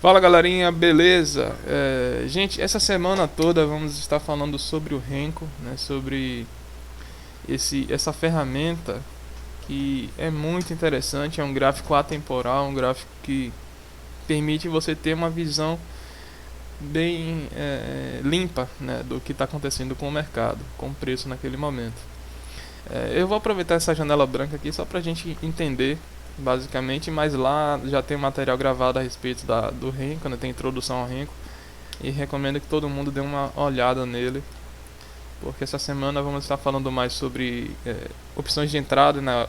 Fala galerinha, beleza? Gente, essa semana toda vamos estar falando sobre o Renko, né? Sobre essa ferramenta que é muito interessante. É um gráfico atemporal, um gráfico que permite você ter uma visão bem limpa, né? Do que está acontecendo com o mercado, com o preço naquele momento. Eu vou aproveitar essa janela branca aqui só para a gente entender basicamente, mas lá já tem material gravado a respeito do Renko, né? Tem introdução ao Renko e recomendo que todo mundo dê uma olhada nele, porque essa semana vamos estar falando mais sobre opções de entrada, né?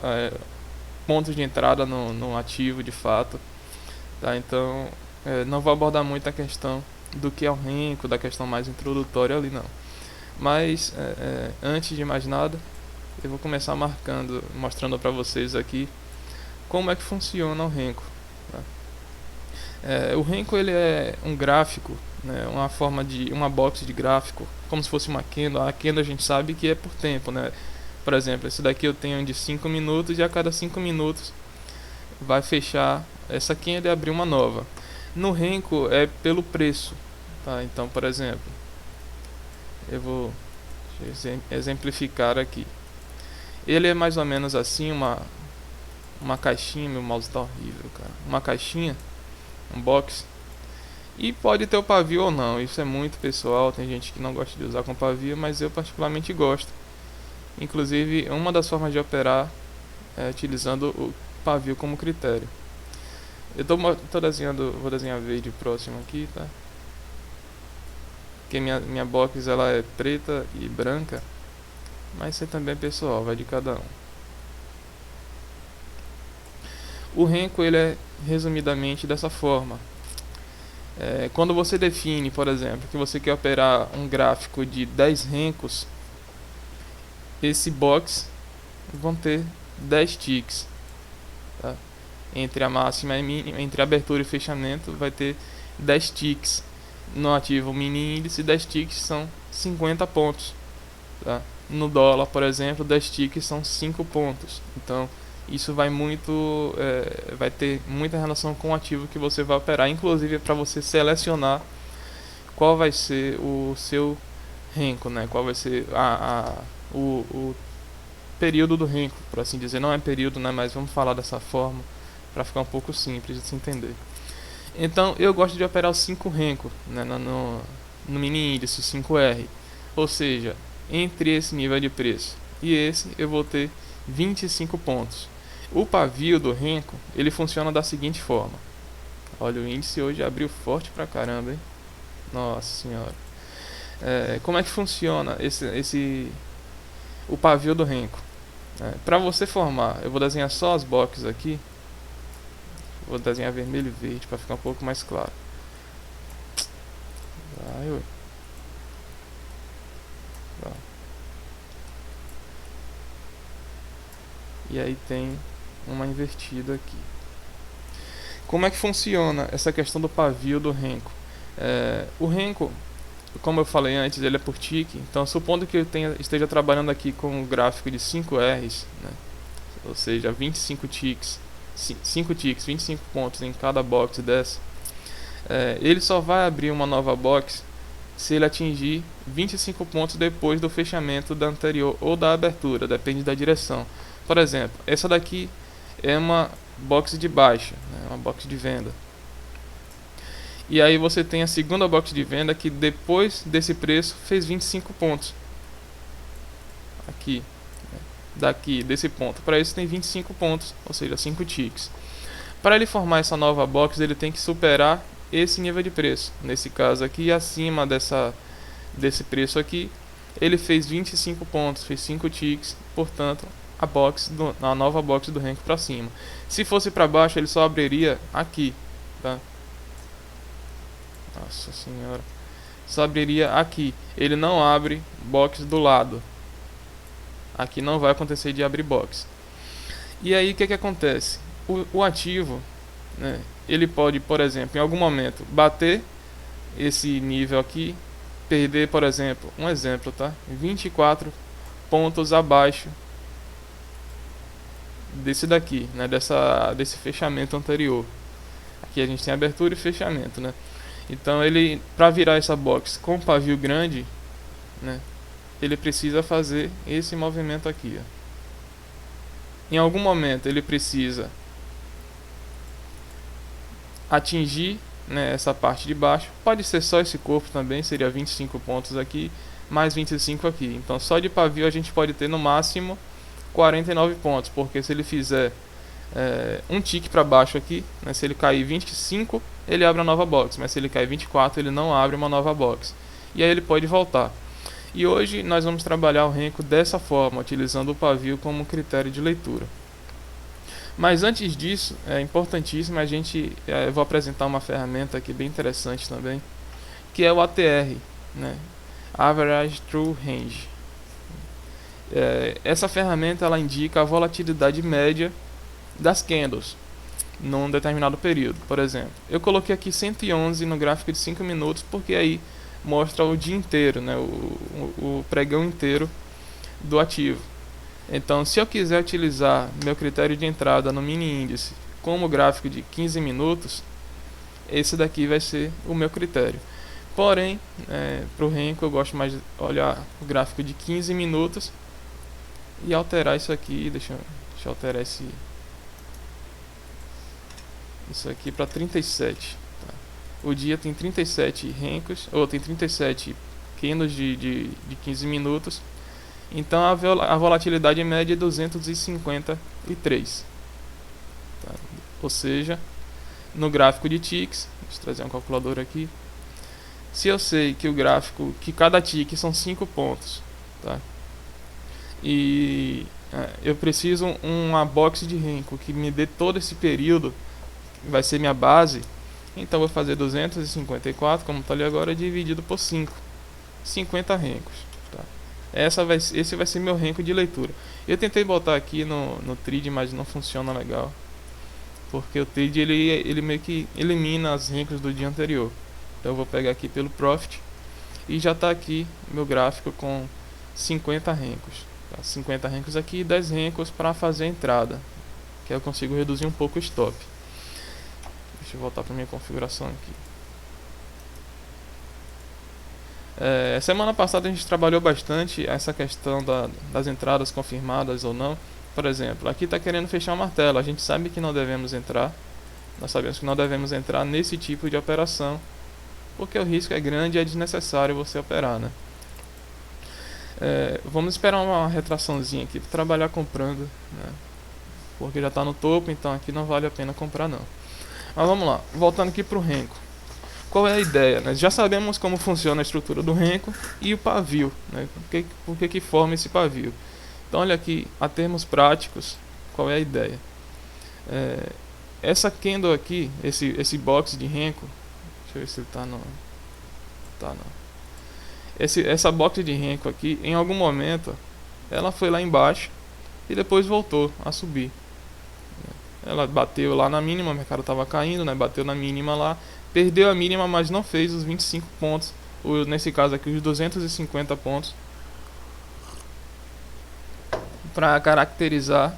Pontos de entrada no ativo de fato, tá? Então não vou abordar muito a questão do que é o Renko, da questão mais introdutória ali não. Mas antes de mais nada, eu vou começar mostrando para vocês aqui como é que funciona o Renko. Tá? O Renko ele é um gráfico, né, uma forma de uma box de gráfico, como se fosse uma candle. A candle a gente sabe que é por tempo, né? Por exemplo, esse daqui eu tenho de 5 minutos e a cada 5 minutos vai fechar essa candle e abrir uma nova. No Renko é pelo preço, tá? Então, por exemplo, eu vou exemplificar aqui. Ele é mais ou menos assim, uma caixinha. Meu mouse tá horrível, cara. Uma caixinha, um box, e pode ter o pavio ou não, isso é muito pessoal. Tem gente que não gosta de usar com pavio, mas eu particularmente gosto. Inclusive, uma das formas de operar é utilizando o pavio como critério. Tô desenhando, vou desenhar verde próximo aqui, tá? Porque minha box ela é preta e branca, mas isso também é pessoal, vai de cada um. O Renko ele é resumidamente dessa forma. Quando você define, por exemplo, que você quer operar um gráfico de 10 Renkos, esse box vão ter 10 ticks, tá? Entre a máxima e mínima, entre abertura e fechamento vai ter 10 ticks. No ativo mini índice, 10 ticks são 50 pontos, tá? No dólar, por exemplo, 10 ticks são 5 pontos. Então isso vai ter muita relação com o ativo que você vai operar, inclusive para você selecionar qual vai ser o seu Renko, né? Qual vai ser o período do Renko, por assim dizer. Não é período, né? Mas vamos falar dessa forma para ficar um pouco simples de se entender. Então eu gosto de operar os 5 Renko, né? No mini índice 5R, ou seja, entre esse nível de preço e esse eu vou ter 25 pontos. O pavio do Renko ele funciona da seguinte forma. Olha, o índice hoje abriu forte pra caramba, hein? Nossa senhora. Como é que funciona o pavio do Renko? Para você formar, eu vou desenhar só as boxes aqui. Vou desenhar vermelho e verde para ficar um pouco mais claro. Vai. E aí tem uma invertida aqui. Como é que funciona essa questão do pavio do Renko? O Renko, como eu falei antes, ele é por tique. Então, supondo que eu esteja trabalhando aqui com um gráfico de 5 Rs, né? Ou seja, 25 ticks, 5 ticks, 25 pontos em cada box dessa. Ele só vai abrir uma nova box se ele atingir 25 pontos depois do fechamento da anterior ou da abertura, depende da direção. Por exemplo, essa daqui é uma box de baixa, né, uma box de venda. E aí você tem a segunda box de venda que depois desse preço fez 25 pontos. Aqui, né, daqui desse ponto para esse tem 25 pontos, ou seja, 5 ticks. Para ele formar essa nova box, ele tem que superar esse nível de preço. Nesse caso aqui, acima desse preço aqui, ele fez 25 pontos, fez 5 ticks, portanto, a nova box do Renko para cima. Se fosse para baixo, ele só abriria aqui, tá? Nossa senhora. Só abriria aqui. Ele não abre box do lado. Aqui não vai acontecer de abrir box. E aí o que acontece? O ativo, né, ele pode, por exemplo, em algum momento bater esse nível aqui, perder, por exemplo, um exemplo, tá? 24 pontos abaixo desse daqui, né, desse fechamento anterior. que a gente tem abertura e fechamento, né? Então ele, para virar essa box com pavio grande, né, ele precisa fazer esse movimento aqui, ó. Em algum momento ele precisa atingir, né, essa parte de baixo. Pode ser só esse corpo também, seria 25 pontos aqui, mais 25 aqui. Então só de pavio a gente pode ter no máximo 49 pontos, porque se ele fizer um tique para baixo aqui, né, se ele cair 25, ele abre uma nova box, mas se ele cair 24, ele não abre uma nova box. E aí ele pode voltar. E hoje nós vamos trabalhar o renko dessa forma, utilizando o pavio como critério de leitura. Mas antes disso, é importantíssimo a gente, eu vou apresentar uma ferramenta aqui bem interessante também, que é o ATR, né? Average True Range. Essa ferramenta ela indica a volatilidade média das candles num determinado período. Por exemplo, eu coloquei aqui 111 no gráfico de 5 minutos, porque aí mostra o dia inteiro, né? o pregão inteiro do ativo. Então, se eu quiser utilizar meu critério de entrada no mini índice como gráfico de 15 minutos, esse daqui vai ser o meu critério. Porém, para o renko eu gosto mais de olhar o gráfico de 15 minutos e alterar isso aqui. Deixa eu alterar isso aqui para 37. Tá? O dia tem 37 renkos, ou tem 37 candles de 15 minutos. Então a volatilidade média é 253. Tá? Ou seja, no gráfico de ticks, deixa eu trazer um calculador aqui. Se eu sei que o gráfico, que cada tique são 5 pontos, tá? E eu preciso uma box de renko que me dê todo esse período, vai ser minha base. Então vou fazer 254, como está ali agora, dividido por 5, 50 renkos. Tá? Esse vai ser meu renko de leitura. Eu tentei botar aqui no TRID, mas não funciona legal, porque o TRID ele meio que elimina as renkos do dia anterior. Então eu vou pegar aqui pelo Profit e já está aqui meu gráfico com 50 renkos. Tá? 50 renkos aqui e 10 renkos para fazer a entrada, que eu consigo reduzir um pouco o stop. Deixa eu voltar para minha configuração aqui. Semana passada a gente trabalhou bastante essa questão das entradas confirmadas ou não. Por exemplo, aqui está querendo fechar o martelo. A gente sabe que não devemos entrar. Nós sabemos que não devemos entrar nesse tipo de operação, porque o risco é grande e é desnecessário você operar, né? Vamos esperar uma retraçãozinha aqui para trabalhar comprando, né? Porque já está no topo, então aqui não vale a pena comprar não. Mas vamos lá, voltando aqui para o renko. Qual é a ideia? Nós já sabemos como funciona a estrutura do renko e o pavio, né? Por que forma esse pavio? Então olha aqui, a termos práticos, qual é a ideia? Essa candle aqui, esse box de renko, deixa eu ver se ele está no... Tá não. Essa box de renko aqui, em algum momento, ela foi lá embaixo e depois voltou a subir. Ela bateu lá na mínima, o mercado estava caindo, né? Bateu na mínima lá, perdeu a mínima, mas não fez os 25 pontos, nesse caso aqui os 250 pontos, para caracterizar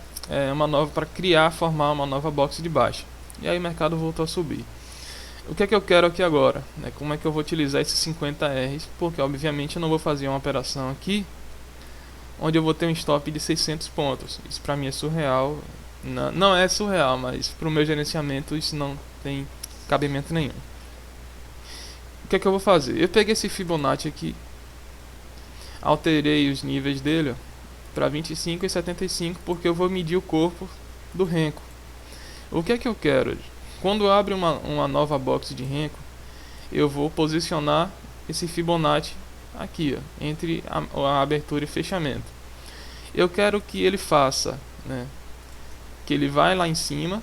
para formar uma nova box de baixa. E aí o mercado voltou a subir. O que é que eu quero aqui agora? Como é que eu vou utilizar esses 50 Rs? Porque obviamente eu não vou fazer uma operação aqui onde eu vou ter um stop de 600 pontos. Isso para mim é surreal. Não é surreal, mas para o meu gerenciamento isso não tem cabimento nenhum. O que é que eu vou fazer? Eu peguei esse Fibonacci aqui, alterei os níveis dele para 25 e 75, porque eu vou medir o corpo do renko. O que é que eu quero? Quando abre uma nova box de renko, eu vou posicionar esse Fibonacci aqui, ó, entre a abertura e fechamento. Eu quero que ele faça, né, que ele vai lá em cima,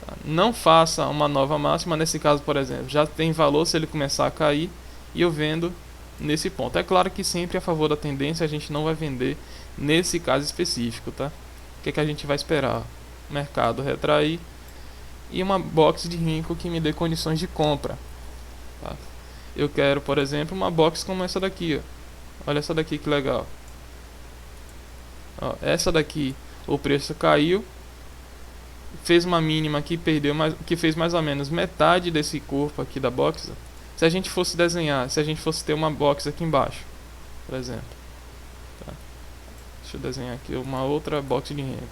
tá? Não faça uma nova máxima. Nesse caso, por exemplo, já tem valor se ele começar a cair e eu vendo nesse ponto. É claro que sempre a favor da tendência, a gente não vai vender nesse caso específico, tá? O que é que a gente vai esperar? O mercado retrair e uma box de renko que me dê condições de compra, tá? Eu quero, por exemplo, uma box como essa daqui, ó. Olha essa daqui que legal, ó, essa daqui o preço caiu fez uma mínima aqui, que fez mais ou menos metade desse corpo aqui da box. Se a gente fosse desenhar, se a gente fosse ter uma box aqui embaixo, por exemplo, tá? Deixa eu desenhar aqui uma outra box de renco.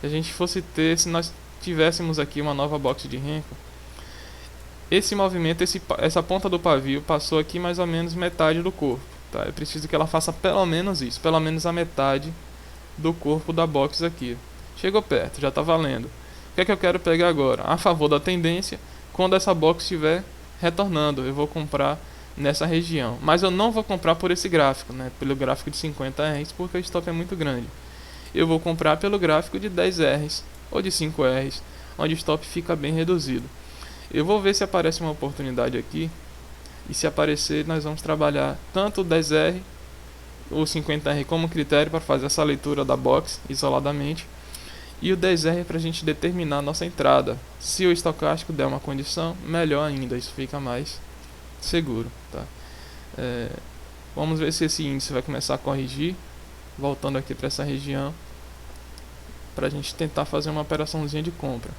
Se a gente fosse ter, se nós tivéssemos aqui uma nova box de renco, esse movimento, essa ponta do pavio passou aqui mais ou menos metade do corpo, tá? Eu preciso que ela faça pelo menos isso, pelo menos a metade do corpo da box aqui. Chegou perto, já está valendo. O que é que eu quero pegar agora? A favor da tendência, quando essa box estiver retornando, eu vou comprar nessa região. Mas eu não vou comprar por esse gráfico, né? Pelo gráfico de 50 Rs, porque o stop é muito grande. Eu vou comprar pelo gráfico de 10 Rs ou de 5 Rs, onde o stop fica bem reduzido. Eu vou ver se aparece uma oportunidade aqui. E se aparecer, nós vamos trabalhar tanto o 10R ou 50R como critério para fazer essa leitura da box isoladamente. E o 10R para a gente determinar a nossa entrada. Se o estocástico der uma condição, melhor ainda, isso fica mais seguro. Tá? Vamos ver se esse índice vai começar a corrigir. Voltando aqui para essa região, para a gente tentar fazer uma operaçãozinha de compra.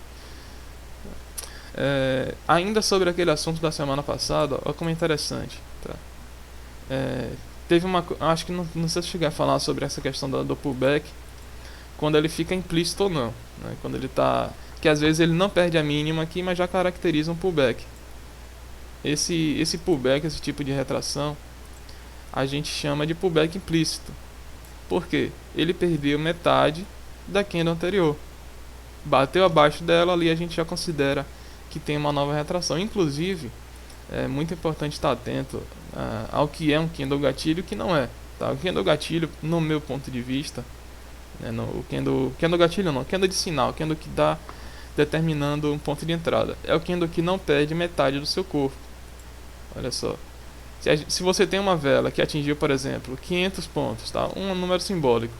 Ainda sobre aquele assunto da semana passada, olha como é interessante. Tá? Teve uma, acho que não sei se chegar a falar sobre essa questão do pullback, quando ele fica implícito ou não, né? Quando ele tá, que às vezes ele não perde a mínima aqui, mas já caracteriza um pullback. Esse pullback, esse tipo de retração, a gente chama de pullback implícito. Por quê? Ele perdeu metade da candle anterior. Bateu abaixo dela, ali a gente já considera que tem uma nova retração. Inclusive, é muito importante estar atento ao que é um candle gatilho e o que não é. Tá? O candle gatilho, no meu ponto de vista, né, o candle gatilho não, candle de sinal, candle que está determinando um ponto de entrada. É o candle que não perde metade do seu corpo. Olha só. Se você tem uma vela que atingiu, por exemplo, 500 pontos, tá? Um número simbólico,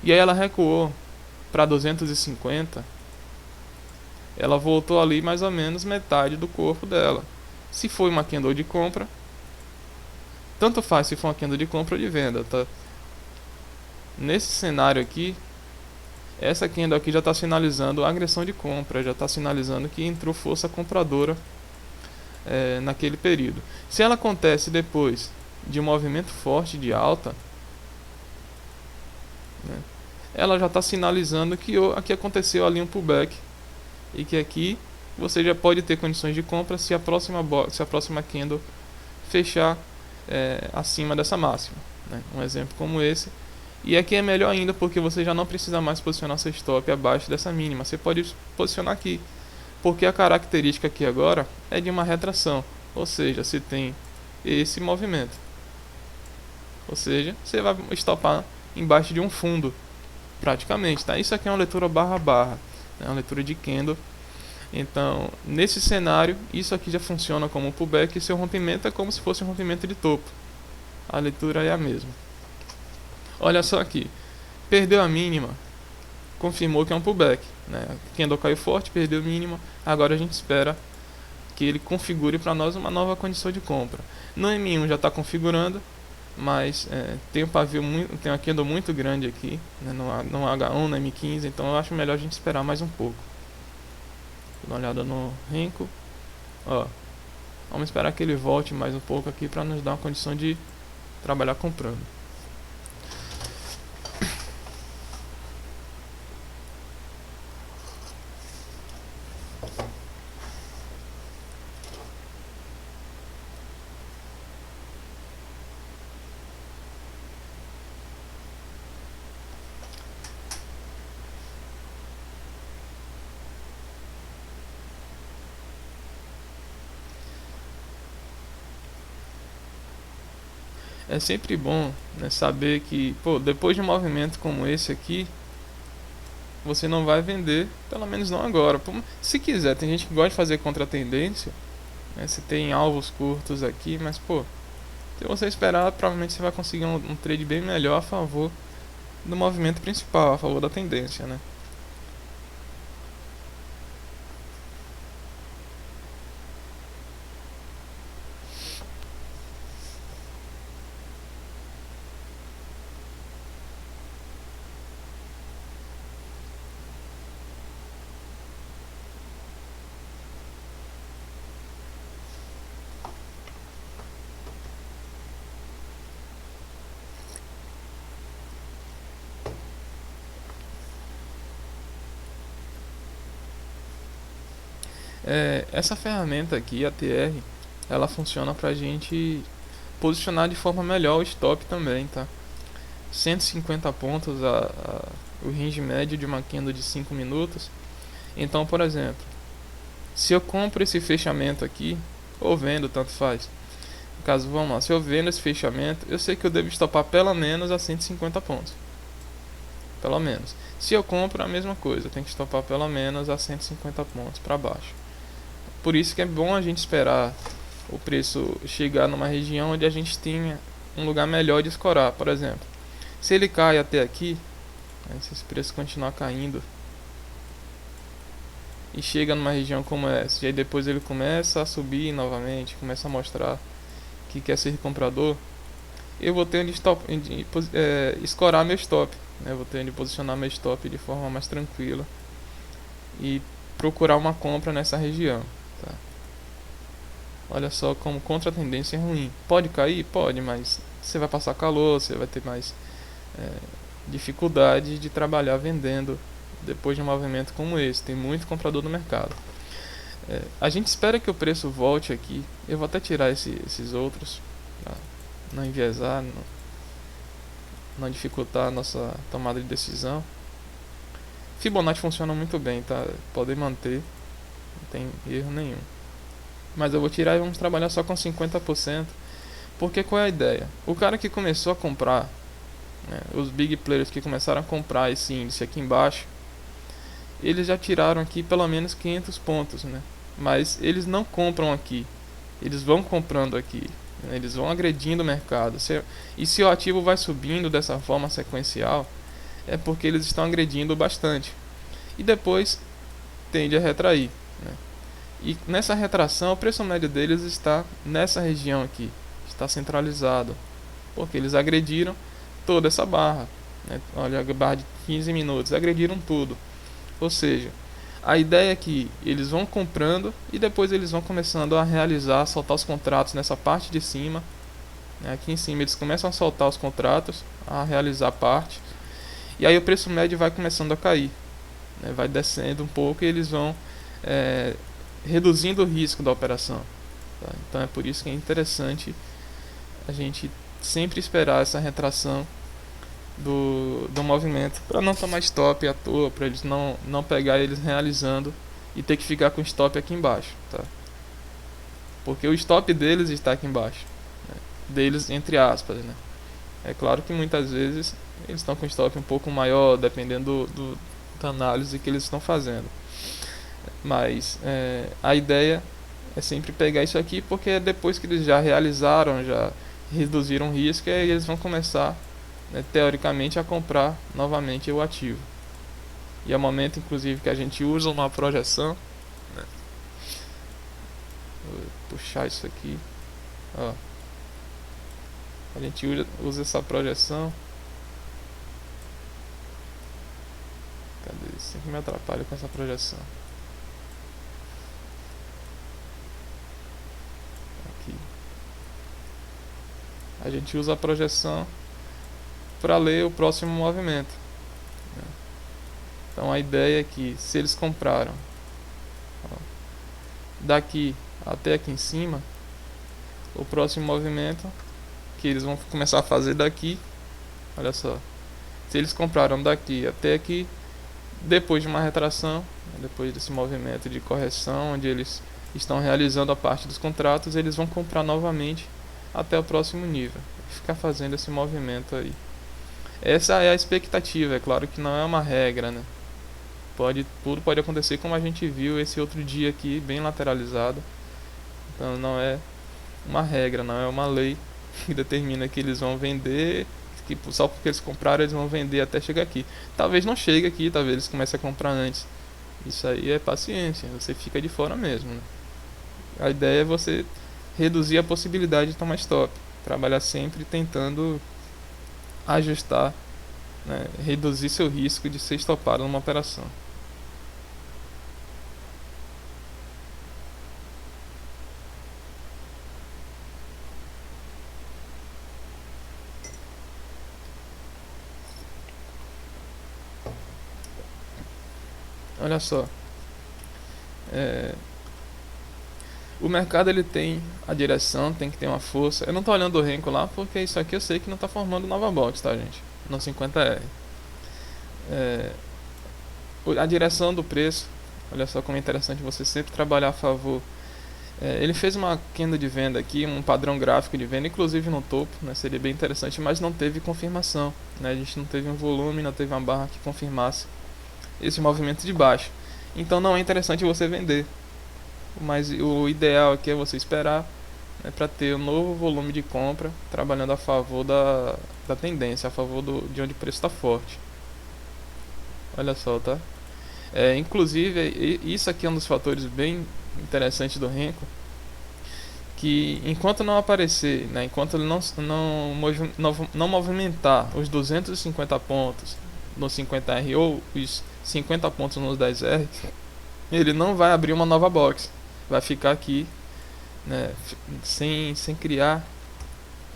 e aí ela recuou para 250, ela voltou ali mais ou menos metade do corpo dela. Se foi uma candle de compra, tanto faz se for uma candle de compra ou de venda, tá? Nesse cenário aqui, essa candle aqui já está sinalizando agressão de compra, já está sinalizando que entrou força compradora naquele período. Se ela acontece depois de um movimento forte de alta, né, ela já está sinalizando que aqui aconteceu ali um pullback e que aqui você já pode ter condições de compra se a próxima candle fechar acima dessa máxima, né? Um exemplo como esse. E aqui é melhor ainda porque você já não precisa mais posicionar seu stop abaixo dessa mínima. Você pode posicionar aqui, porque a característica aqui agora é de uma retração, ou seja, você tem esse movimento, ou seja, você vai estopar embaixo de um fundo, praticamente, tá? Isso aqui é uma leitura barra, é uma leitura de candle. Então, nesse cenário, isso aqui já funciona como um pullback e seu rompimento é como se fosse um rompimento de topo. A leitura é a mesma. Olha só aqui, perdeu a mínima, confirmou que é um pullback, né? Candle caiu forte, perdeu a mínima, agora a gente espera que ele configure para nós uma nova condição de compra. No M1 já está configurando, mas tem um pavio tem uma candle muito grande aqui, né? no H1, no M15, então eu acho melhor a gente esperar mais um pouco. Dá uma olhada no Renko, ó, vamos esperar que ele volte mais um pouco aqui para nos dar uma condição de trabalhar comprando. É sempre bom, né, saber que, depois de um movimento como esse aqui, você não vai vender, pelo menos não agora. Se quiser, tem gente que gosta de fazer contra-tendência, né, você tem alvos curtos aqui, mas se você esperar, provavelmente você vai conseguir um trade bem melhor a favor do movimento principal, a favor da tendência, né? Essa ferramenta aqui, a TR, ela funciona pra gente posicionar de forma melhor o stop também, tá? 150 pontos o range médio de uma candle de 5 minutos. Então, por exemplo, se eu compro esse fechamento aqui, ou vendo, tanto faz. No caso, vamos lá, se eu vendo esse fechamento, eu sei que eu devo estopar pelo menos a 150 pontos. Pelo menos. Se eu compro, a mesma coisa, eu tenho que estopar pelo menos a 150 pontos para baixo. Por isso que é bom a gente esperar o preço chegar numa região onde a gente tenha um lugar melhor de escorar. Por exemplo, se ele cai até aqui, se esse preço continuar caindo e chega numa região como essa, e aí depois ele começa a subir novamente, começa a mostrar que quer ser comprador, eu vou ter onde escorar meu stop, né? Eu vou ter onde posicionar meu stop de forma mais tranquila e procurar uma compra nessa região, tá? Olha só como contra a tendência é ruim. Pode cair? Pode, mas você vai passar calor, você vai ter mais dificuldade de trabalhar vendendo depois de um movimento como esse. Tem muito comprador no mercado. A gente espera que o preço volte aqui. Eu vou até tirar esses outros pra não enviesar, não dificultar a nossa tomada de decisão. Fibonacci funciona muito bem, tá? Podem manter, não tem erro nenhum. Mas eu vou tirar e vamos trabalhar só com 50%. Porque qual é a ideia? O cara que começou a comprar, né, os big players que começaram a comprar esse índice aqui embaixo, eles já tiraram aqui pelo menos 500 pontos, né? Mas eles não compram aqui, eles vão comprando aqui, né? Eles vão agredindo o mercado. E se o ativo vai subindo dessa forma sequencial, é porque eles estão agredindo bastante. E depois tende a retrair, né? E nessa retração, o preço médio deles está nessa região aqui, está centralizado, porque eles agrediram toda essa barra, né? Olha a barra de 15 minutos, agrediram tudo. Ou seja, a ideia é que eles vão comprando e depois eles vão começando a realizar, soltar os contratos nessa parte de cima, né? Aqui em cima eles começam a soltar os contratos, a realizar parte, e aí o preço médio vai começando a cair, né? Vai descendo um pouco e eles vão reduzindo o risco da operação, tá? Então é por isso que é interessante a gente sempre esperar essa retração do movimento para não tomar stop à toa, para eles não pegar eles realizando e ter que ficar com o stop aqui embaixo, tá? Porque o stop deles está aqui embaixo, né? Deles entre aspas, né? É claro que muitas vezes eles estão com o stop um pouco maior dependendo da análise que eles estão fazendo. Mas a ideia é sempre pegar isso aqui, porque é depois que eles já realizaram, já reduziram o risco, aí eles vão começar, né, teoricamente, a comprar novamente o ativo. E é o momento, inclusive, que a gente usa uma projeção, né? Vou puxar isso aqui. Ó. A gente usa essa projeção. Cadê? Sempre me atrapalha com essa projeção. A gente usa a projeção para ler o próximo movimento, né? Então a ideia é que se eles compraram, ó, daqui até aqui em cima, o próximo movimento que eles vão começar a fazer daqui, olha só, se eles compraram daqui até aqui, depois de uma retração, depois desse movimento de correção, onde eles estão realizando a parte dos contratos, eles vão comprar novamente até o próximo nível, ficar fazendo esse movimento aí. Essa é a expectativa, é claro que não é uma regra, né? Tudo pode acontecer, como a gente viu esse outro dia aqui, bem lateralizado. Então não é uma regra, não é uma lei que determina que eles vão vender, que só porque eles compraram eles vão vender até chegar aqui. Talvez não chegue aqui, talvez eles comecem a comprar antes. Isso aí é paciência, você fica de fora mesmo, né? A ideia é você reduzir a possibilidade de tomar stop, trabalhar sempre tentando ajustar, né, reduzir seu risco de ser stopado numa operação. Olha só, O mercado ele tem a direção, tem que ter uma força. Eu não tô olhando o Renko lá porque isso aqui eu sei que não tá formando nova box, tá, gente? No 50R. É, a direção do preço, olha só como é interessante você sempre trabalhar a favor. Ele fez uma candle de venda aqui, um padrão gráfico de venda, inclusive no topo, né, seria bem interessante, mas não teve confirmação, né, a gente não teve um volume, não teve uma barra que confirmasse esse movimento de baixo. Então não é interessante você vender, mas o ideal aqui é você esperar, né, para ter um novo volume de compra, trabalhando a favor da tendência, a favor de onde o preço está forte. Olha só, tá? Inclusive, isso aqui é um dos fatores bem interessantes do Renko, que enquanto não aparecer, né, enquanto ele não movimentar os 250 pontos no 50R ou os 50 pontos no 10R, ele não vai abrir uma nova box, vai ficar aqui, né, sem criar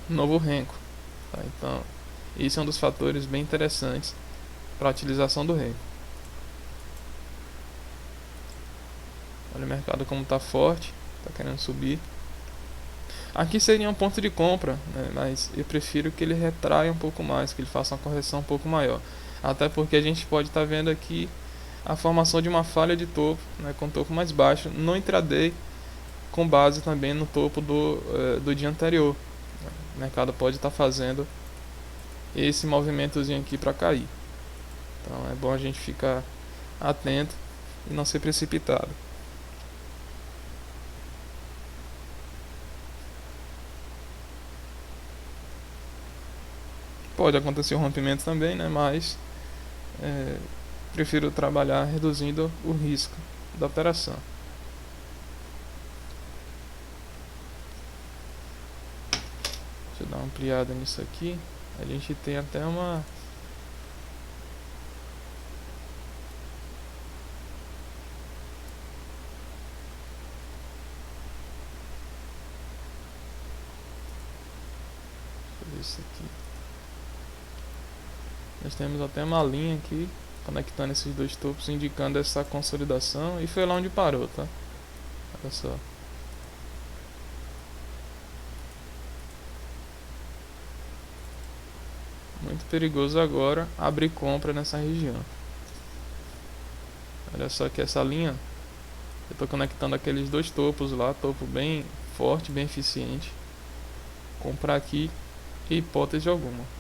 um novo Renko, tá? Então, esse é um dos fatores bem interessantes para a utilização do Renko. Olha o mercado como está forte, está querendo subir. Aqui seria um ponto de compra, né, mas eu prefiro que ele retraia um pouco mais, que ele faça uma correção um pouco maior. Até porque a gente pode estar vendo aqui a formação de uma falha de topo, né, com topo mais baixo, no intraday, com base também no topo do dia anterior. O mercado pode estar fazendo esse movimentozinho aqui para cair. Então é bom a gente ficar atento e não ser precipitado. Pode acontecer o rompimento também, né? Mas prefiro trabalhar reduzindo o risco da operação. Deixa eu dar uma ampliada nisso aqui. A gente tem até uma... Deixa eu ver isso aqui. Nós temos até uma linha aqui conectando esses dois topos, indicando essa consolidação, e foi lá onde parou, tá? Olha só. Muito perigoso agora abrir compra nessa região. Olha só que essa linha, eu estou conectando aqueles dois topos lá, topo bem forte, bem eficiente. Comprar aqui, hipótese alguma.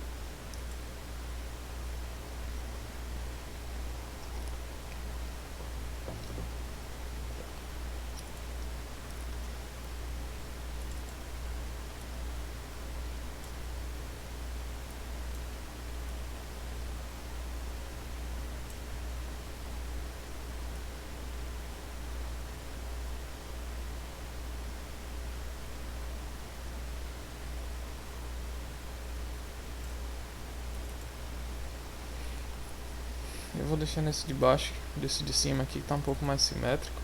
Eu vou deixando esse de baixo, desse de cima aqui que tá um pouco mais simétrico.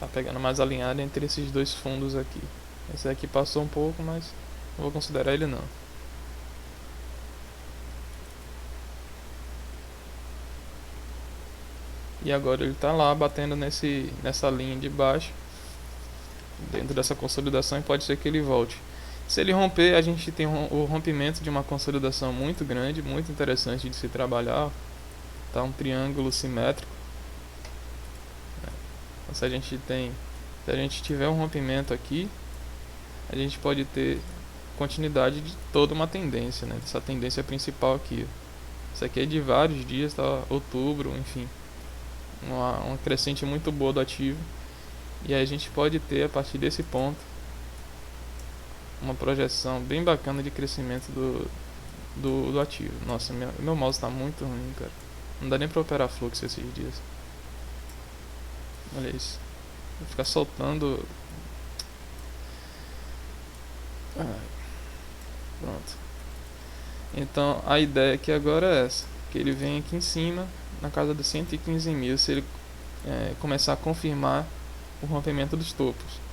Tá pegando mais alinhado entre esses dois fundos aqui. Esse aqui passou um pouco, mas não vou considerar ele não. E agora ele tá lá batendo nessa linha de baixo, dentro dessa consolidação, e pode ser que ele volte. Se ele romper, a gente tem o rompimento de uma consolidação muito grande, muito interessante de se trabalhar. Tá um triângulo simétrico. Então, se a gente tiver um rompimento aqui, a gente pode ter continuidade de toda uma tendência, né? Dessa tendência principal aqui. Isso aqui é de vários dias, tá? Outubro, enfim. Uma crescente muito boa do ativo. E aí a gente pode ter, a partir desse ponto, uma projeção bem bacana de crescimento do ativo. Nossa, meu mouse tá muito ruim, cara. Não dá nem pra operar fluxo esses dias. Olha isso. Vou ficar soltando. Pronto. Então a ideia aqui agora é essa. Que ele vem aqui em cima, na casa dos 115 mil, se ele começar a confirmar o rompimento dos topos.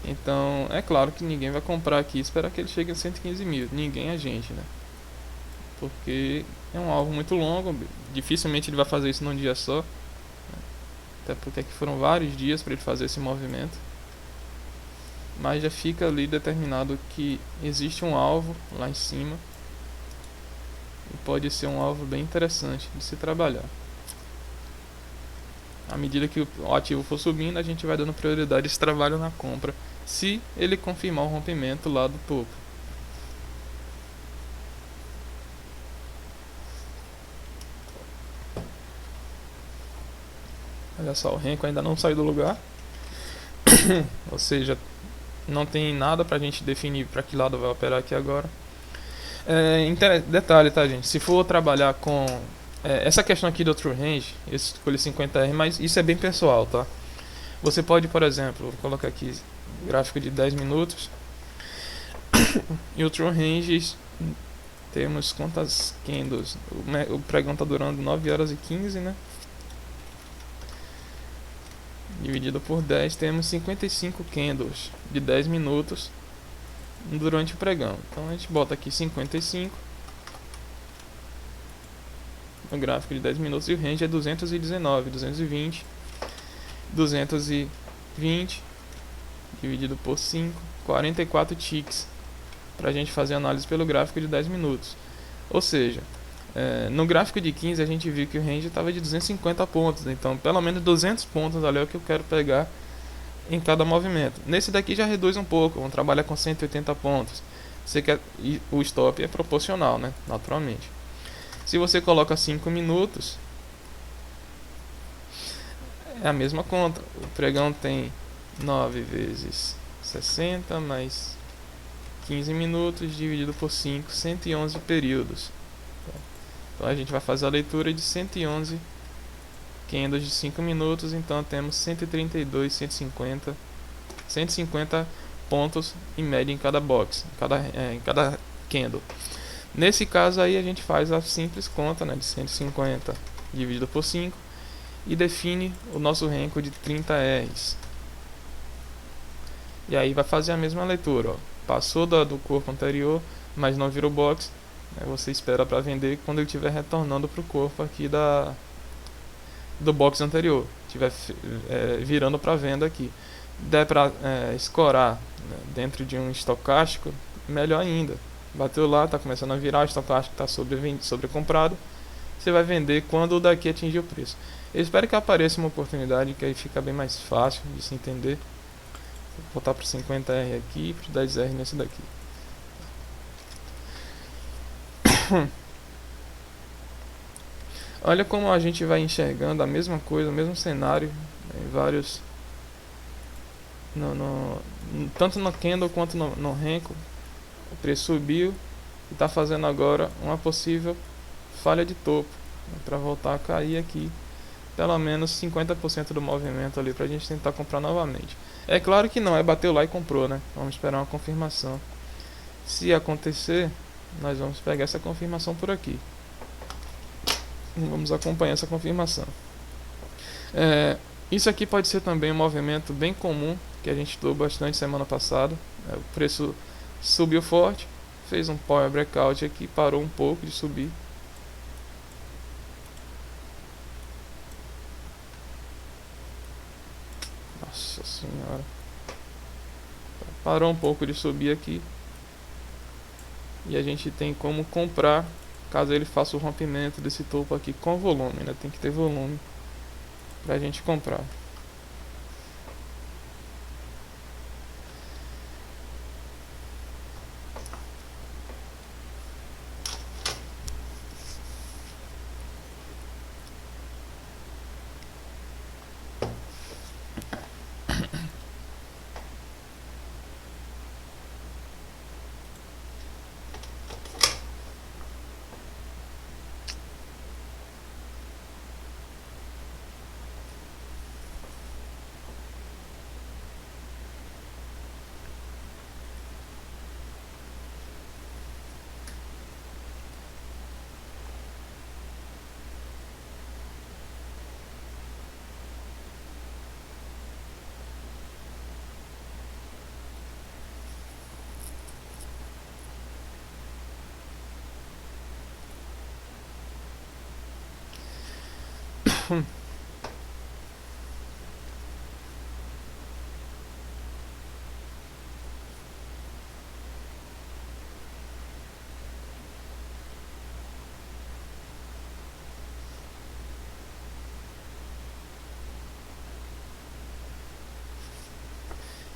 Então, é claro que ninguém vai comprar aqui e esperar que ele chegue a 115 mil. Ninguém, a gente, né? Porque é um alvo muito longo. Dificilmente ele vai fazer isso num dia só. até porque aqui foram vários dias para ele fazer esse movimento, mas já fica ali determinado que existe um alvo lá em cima e pode ser um alvo bem interessante de se trabalhar. À medida que o ativo for subindo, a gente vai dando prioridade a esse trabalho na compra, se ele confirmar o rompimento lá do topo. Olha só, o Renko ainda não saiu do lugar, ou seja, não tem nada pra gente definir para que lado vai operar aqui agora. Detalhe, tá, gente? Se for trabalhar com essa questão aqui do True Range, eu escolhi 50R, mas isso é bem pessoal, tá? Você pode, por exemplo, vou colocar aqui gráfico de 10 minutos e o True Range temos quantas candles? O pregão tá durando 9 horas e 15, né? Dividido por 10, temos 55 candles de 10 minutos durante o pregão. Então a gente bota aqui 55 no gráfico de 10 minutos e o range é 219, 220, 220 dividido por 5, 44 ticks para a gente fazer análise pelo gráfico de 10 minutos. Ou seja, no gráfico de 15 a gente viu que o range estava de 250 pontos, então pelo menos 200 pontos ali é o que eu quero pegar em cada movimento. Nesse daqui já reduz um pouco, vamos trabalhar com 180 pontos. E o stop é proporcional, né? Naturalmente. Se você coloca 5 minutos, é a mesma conta. O pregão tem 9 vezes 60 mais 15 minutos dividido por 5, 111 períodos. Então a gente vai fazer a leitura de 111 candles de 5 minutos, então temos 132, 150 pontos em média em cada box, em cada candle. Nesse caso aí a gente faz a simples conta, né, de 150 dividido por 5 e define o nosso Renko de 30 Rs. E aí vai fazer a mesma leitura, ó. Passou do corpo anterior, mas não virou box, né, você espera para vender quando ele estiver retornando para o corpo aqui do box anterior, estiver virando para venda aqui. Der para escorar, né, dentro de um estocástico, melhor ainda. Bateu lá, está começando a virar, o estocástico está sobrecomprado, você vai vender quando o daqui atingir o preço. Eu espero que apareça uma oportunidade que aí fica bem mais fácil de se entender. Vou voltar para o 50R aqui e para o 10R nesse daqui. Olha como a gente vai enxergando a mesma coisa, o mesmo cenário em vários, tanto no candle quanto no Renko. O preço subiu e está fazendo agora uma possível falha de topo, né, para voltar a cair aqui pelo menos 50% do movimento ali para a gente tentar comprar novamente. É claro que não é bateu lá e comprou, né? Vamos esperar uma confirmação. Se acontecer, nós vamos pegar essa confirmação por aqui. Vamos acompanhar essa confirmação. Isso aqui pode ser também um movimento bem comum que a gente estudou bastante semana passada. O preço subiu forte, fez um power breakout aqui, parou um pouco de subir. Nossa senhora. Parou um pouco de subir aqui. E a gente tem como comprar caso ele faça o rompimento desse topo aqui com volume, né? Tem que ter volume pra gente comprar.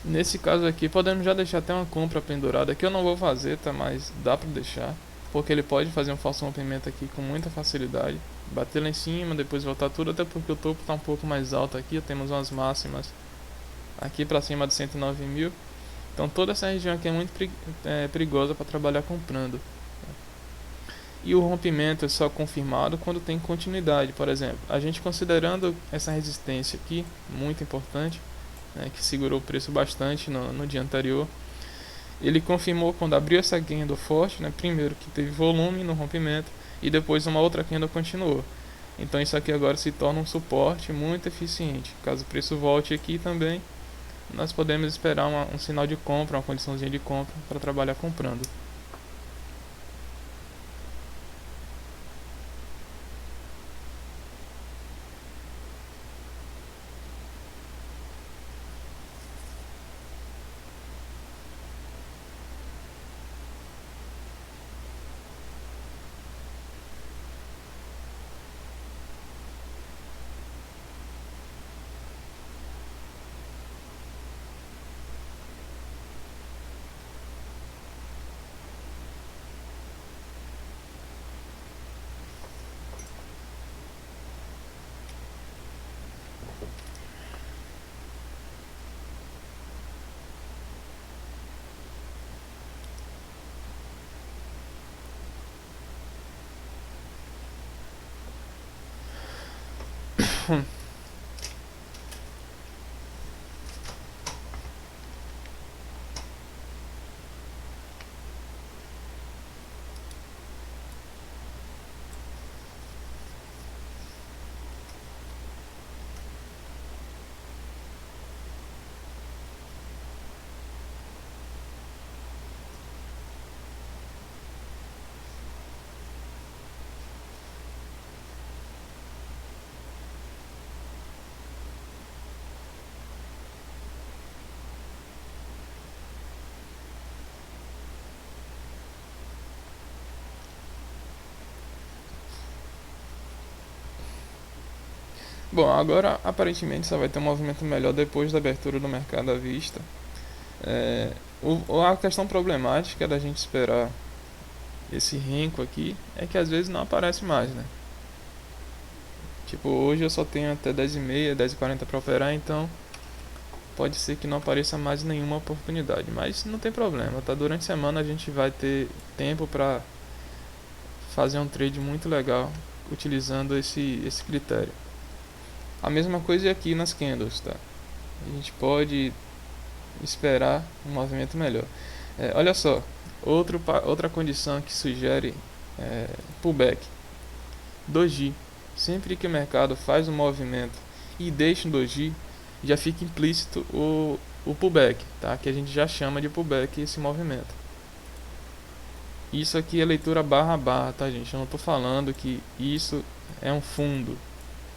Nesse caso aqui, podemos já deixar até uma compra pendurada, que eu não vou fazer, tá? Mas dá pra deixar, porque ele pode fazer um falso rompimento aqui com muita facilidade, bater lá em cima, depois voltar tudo, até porque o topo tá um pouco mais alto aqui, temos umas máximas aqui pra cima de 109 mil, então toda essa região aqui é muito perigosa para trabalhar comprando. E o rompimento é só confirmado quando tem continuidade. Por exemplo, a gente considerando essa resistência aqui, muito importante, né, que segurou o preço bastante no dia anterior, ele confirmou quando abriu essa candle forte, né, primeiro que teve volume no rompimento e depois uma outra candle continuou. Então isso aqui agora se torna um suporte muito eficiente. Caso o preço volte aqui também, nós podemos esperar um sinal de compra, uma condiçãozinha de compra para trabalhar comprando. Bom, agora aparentemente só vai ter um movimento melhor depois da abertura do mercado à vista. É, a questão problemática da gente esperar esse renco aqui é que às vezes não aparece mais, né? Tipo, hoje eu só tenho até 10h30, 10h40 para operar, então pode ser que não apareça mais nenhuma oportunidade. Mas não tem problema, tá? Durante a semana a gente vai ter tempo para fazer um trade muito legal utilizando esse critério. A mesma coisa aqui nas candles, tá? A gente pode esperar um movimento melhor. Olha só, outra condição que sugere pullback. Doji. Sempre que o mercado faz um movimento e deixa um doji, já fica implícito o pullback, tá? Que a gente já chama de pullback esse movimento. Isso aqui é leitura barra a barra, tá, gente? Eu não tô falando que isso é um fundo,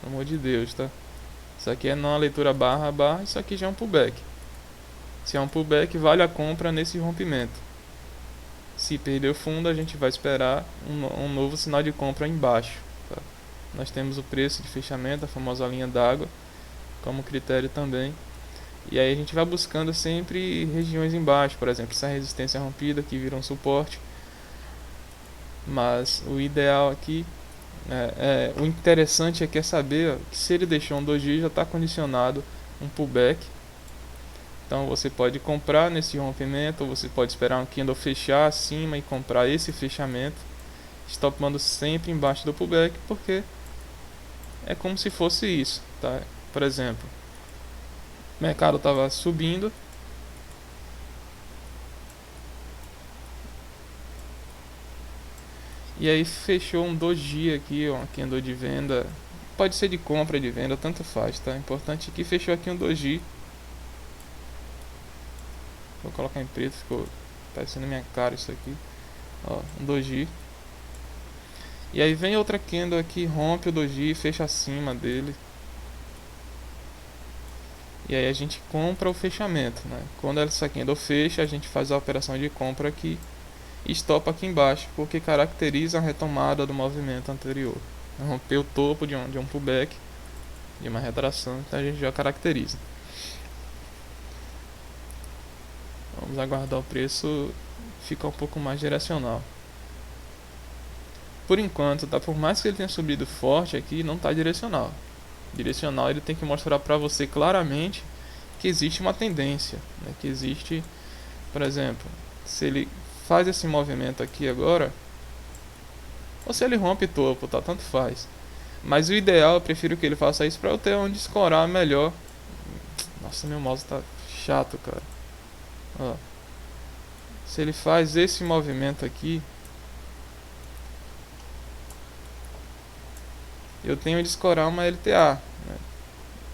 pelo amor de Deus, tá? Isso aqui é não a leitura barra a barra, isso aqui já é um pullback. Se é um pullback, vale a compra nesse rompimento. Se perder o fundo, a gente vai esperar um novo sinal de compra embaixo. Tá? Nós temos o preço de fechamento, a famosa linha d'água, como critério também. E aí a gente vai buscando sempre regiões embaixo, por exemplo, essa resistência rompida que vira um suporte. Mas o ideal aqui, o interessante aqui é saber que se ele deixou um doji, já está condicionado um pullback. Então você pode comprar nesse rompimento, ou você pode esperar um candle fechar acima e comprar esse fechamento, stopando sempre embaixo do pullback, porque é como se fosse isso, tá? Por exemplo, o mercado estava subindo, e aí fechou um doji aqui, uma candle de venda, pode ser de compra, de venda, tanto faz, tá? O importante é que fechou aqui um doji. Vou colocar em preto, ficou parecendo minha cara isso aqui. Ó, um doji. E aí vem outra candle aqui, rompe o doji, fecha acima dele. E aí a gente compra o fechamento, né? Quando essa candle fecha, a gente faz a operação de compra aqui e stopa aqui embaixo, porque caracteriza a retomada do movimento anterior. Rompeu o topo de um pullback, de uma retração, então a gente já caracteriza. Vamos aguardar o preço ficar um pouco mais direcional. Por enquanto, tá? Por mais que ele tenha subido forte aqui, não tá direcional. Direcional ele tem que mostrar para você claramente que existe uma tendência, né? Que existe, por exemplo, se ele faz esse movimento aqui agora, ou se ele rompe topo, tá? Tanto faz. Mas o ideal, eu prefiro que ele faça isso para eu ter onde escorar melhor. Nossa, meu mouse tá chato, cara. Ó. Se ele faz esse movimento aqui, eu tenho de escorar uma LTA, né?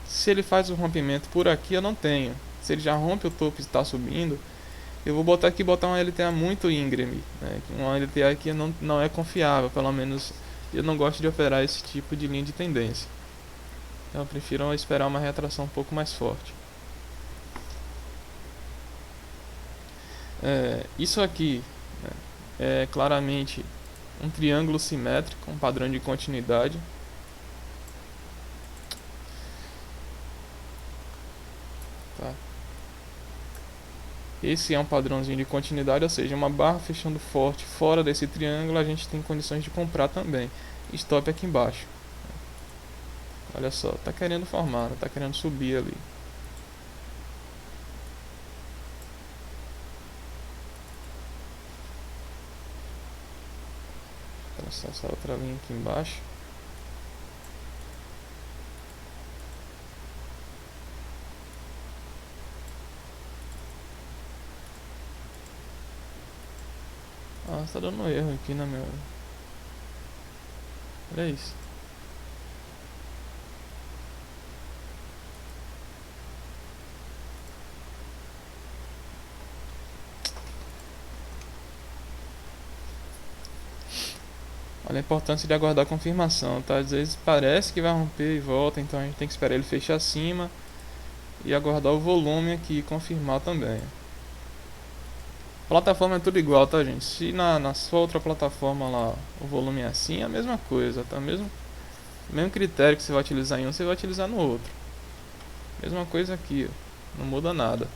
Se ele faz o rompimento por aqui, eu não tenho. Se ele já rompe o topo e está subindo, eu vou botar aqui botar uma LTA muito íngreme, né? Uma LTA que não é confiável, pelo menos eu não gosto de operar esse tipo de linha de tendência. Então eu prefiro esperar uma retração um pouco mais forte. Isso aqui, né, é claramente um triângulo simétrico, um padrão de continuidade. Tá? Esse é um padrãozinho de continuidade, ou seja, uma barra fechando forte fora desse triângulo, a gente tem condições de comprar também. Stop aqui embaixo. Olha só, tá querendo formar, tá querendo subir ali. Traçar essa outra linha aqui embaixo. Ah, tá dando erro aqui na minha. Olha isso. Olha a importância de aguardar a confirmação, tá? Às vezes parece que vai romper e volta, então a gente tem que esperar ele fechar acima e aguardar o volume aqui e confirmar também. Plataforma é tudo igual, tá, gente? Se na sua outra plataforma lá o volume é assim, é a mesma coisa, tá? Mesmo critério que você vai utilizar em um, você vai utilizar no outro. Mesma coisa aqui, ó. Não muda nada.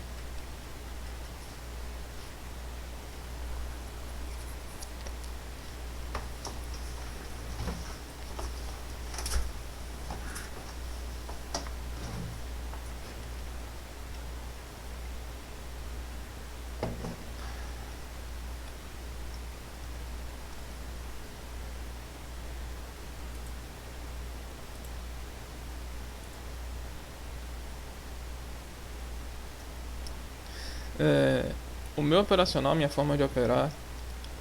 O meu operacional, minha forma de operar,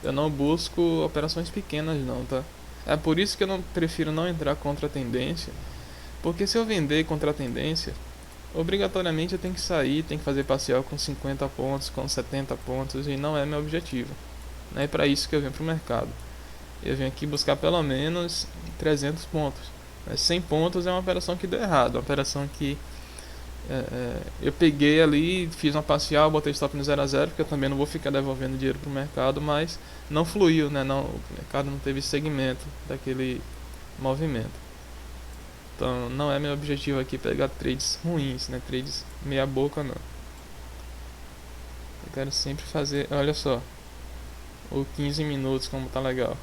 eu não busco operações pequenas não, tá? É por isso que eu prefiro não entrar contra a tendência, porque se eu vender contra a tendência, obrigatoriamente eu tenho que sair, tenho que fazer parcial com 50 pontos, com 70 pontos, e não é meu objetivo. Não é para isso que eu venho para o mercado. Eu venho aqui buscar pelo menos 300 pontos. 100 pontos é uma operação que deu errado, uma operação que eu peguei ali, fiz uma parcial, botei stop no 0 a 0, porque eu também não vou ficar devolvendo dinheiro pro mercado, mas não fluiu, né? O mercado não teve segmento daquele movimento. Então não é meu objetivo aqui pegar trades ruins, né? Trades meia boca não. Eu quero sempre fazer, olha só, o 15 minutos como tá legal.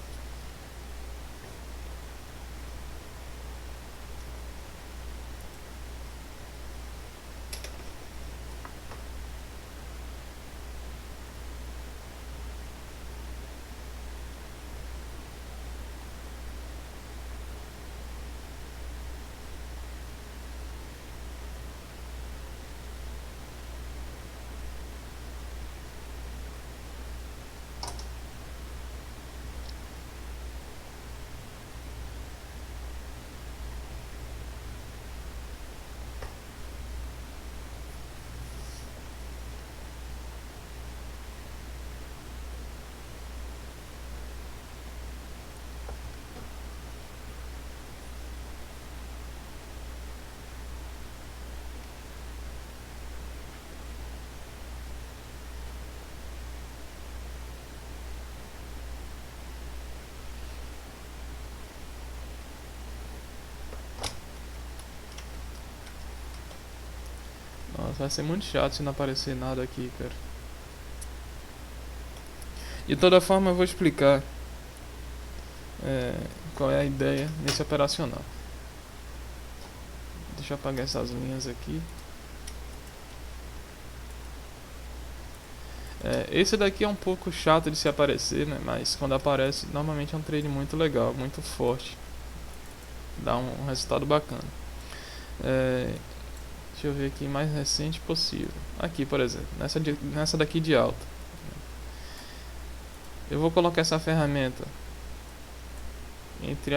Nossa, vai ser muito chato se não aparecer nada aqui, cara. De toda forma, eu vou explicar qual é a ideia nesse operacional. Deixa eu apagar essas linhas aqui. Esse daqui é um pouco chato de se aparecer, né? Mas quando aparece, normalmente é um trade muito legal, muito forte. Dá um resultado bacana. Deixa eu ver aqui, mais recente possível. Aqui, por exemplo, nessa daqui de alta. Eu vou colocar essa ferramenta entre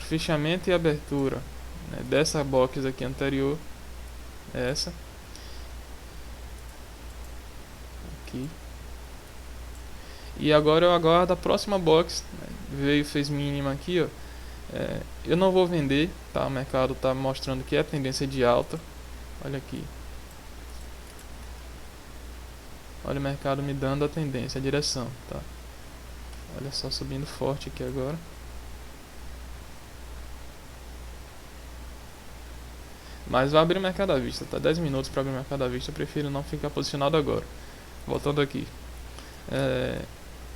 fechamento e abertura, né, dessa box aqui anterior. Essa. Aqui. E agora eu aguardo a próxima box, né, fez mínima aqui, ó. Eu não vou vender, tá? O mercado está mostrando que é tendência de alta. Olha aqui. Olha o mercado me dando a tendência, a direção, tá? Olha só, subindo forte aqui agora. Mas vai abrir o mercado à vista, tá? 10 minutos para abrir o mercado à vista, eu prefiro não ficar posicionado agora. Voltando aqui.